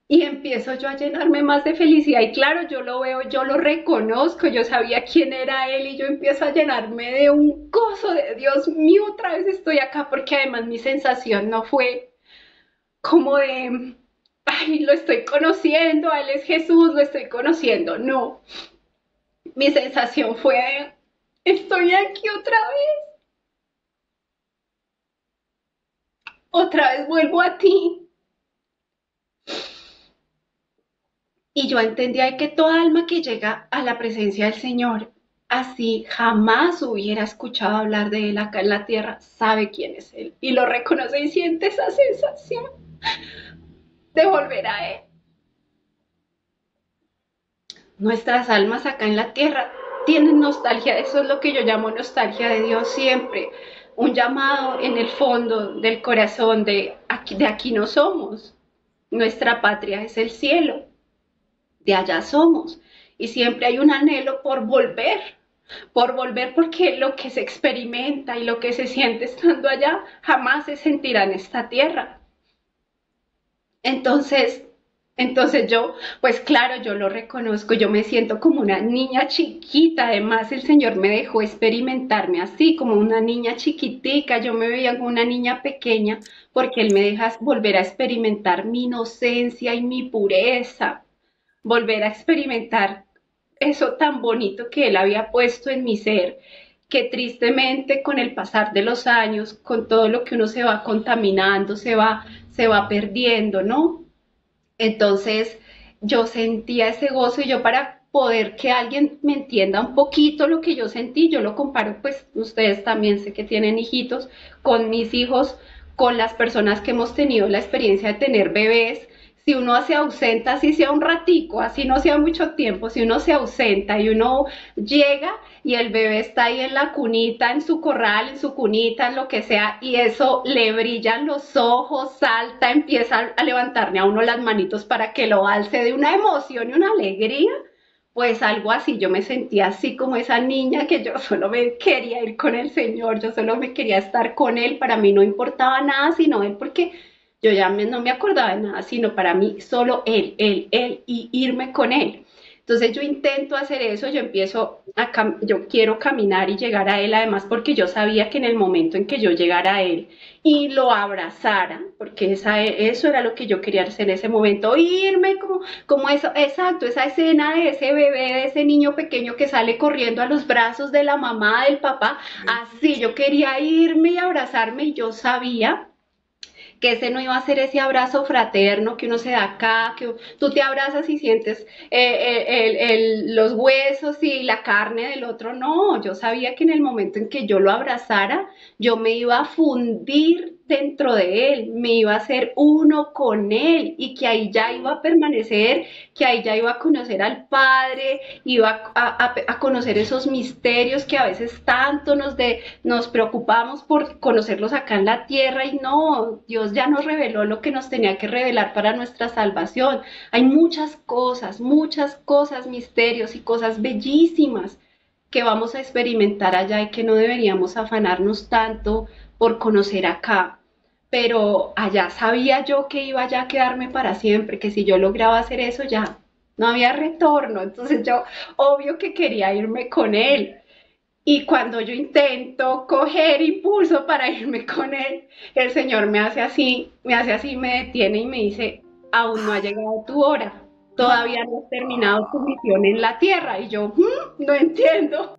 S1: Y empiezo yo a llenarme más de felicidad y claro, yo lo veo, yo lo reconozco, yo sabía quién era él y yo empiezo a llenarme de un gozo de Dios mío, otra vez estoy acá porque además mi sensación no fue como de, ay, lo estoy conociendo, él es Jesús, lo estoy conociendo, no, mi sensación fue de, estoy aquí otra vez vuelvo a ti. Y yo entendía que toda alma que llega a la presencia del Señor, así jamás hubiera escuchado hablar de Él acá en la tierra, sabe quién es Él y lo reconoce y siente esa sensación de volver a Él. Nuestras almas acá en la tierra tienen nostalgia, eso es lo que yo llamo nostalgia de Dios siempre, un llamado en el fondo del corazón de aquí no somos, nuestra patria es el cielo. De allá somos. Y siempre hay un anhelo por volver porque lo que se experimenta y lo que se siente estando allá jamás se sentirá en esta tierra. Entonces, entonces yo, pues claro, yo lo reconozco, yo me siento como una niña chiquita, además el Señor me dejó experimentarme así, como una niña chiquitica, yo me veía como una niña pequeña, porque Él me deja volver a experimentar mi inocencia y mi pureza, volver a experimentar eso tan bonito que Él había puesto en mi ser, que tristemente con el pasar de los años, con todo lo que uno se va contaminando, se va perdiendo, ¿no? Entonces yo sentía ese gozo y yo para poder que alguien me entienda un poquito lo que yo sentí, yo lo comparo, pues ustedes también sé que tienen hijitos, con mis hijos, con las personas que hemos tenido la experiencia de tener bebés, si uno se ausenta, así sea un ratico, así no sea mucho tiempo, si uno se ausenta y uno llega y el bebé está ahí en la cunita, en su corral, en su cunita, en lo que sea, y eso le brillan los ojos, salta, empieza a levantarle a uno las manitos para que lo alce de una emoción y una alegría, pues algo así, yo me sentía así como esa niña que yo solo me quería ir con el Señor, yo solo me quería estar con Él, para mí no importaba nada sino Él, porque no me acordaba de nada, sino para mí solo Él y irme con Él. Entonces yo intento hacer eso, yo quiero caminar y llegar a él, además porque yo sabía que en el momento en que yo llegara a él y lo abrazara, porque eso era lo que yo quería hacer en ese momento, irme como eso, exacto, esa escena de ese bebé, de ese niño pequeño que sale corriendo a los brazos de la mamá, del papá, así yo quería irme y abrazarme y yo sabía que ese no iba a ser ese abrazo fraterno que uno se da acá, que tú te abrazas y sientes los huesos y la carne del otro. No, yo sabía que en el momento en que yo lo abrazara, yo me iba a fundir dentro de él, me iba a hacer uno con él y que ahí ya iba a permanecer, que ahí ya iba a conocer al Padre, iba a conocer esos misterios que a veces tanto nos preocupamos por conocerlos acá en la tierra y no, Dios ya nos reveló lo que nos tenía que revelar para nuestra salvación. Hay muchas cosas, misterios y cosas bellísimas que vamos a experimentar allá y que no deberíamos afanarnos tanto por conocer acá. Pero allá sabía yo que iba ya a quedarme para siempre, que si yo lograba hacer eso ya no había retorno. Entonces yo, obvio que quería irme con él. Y cuando yo intento coger impulso para irme con él, el Señor me detiene y me dice, aún no ha llegado tu hora, todavía no has terminado tu misión en la tierra. Y yo, no entiendo.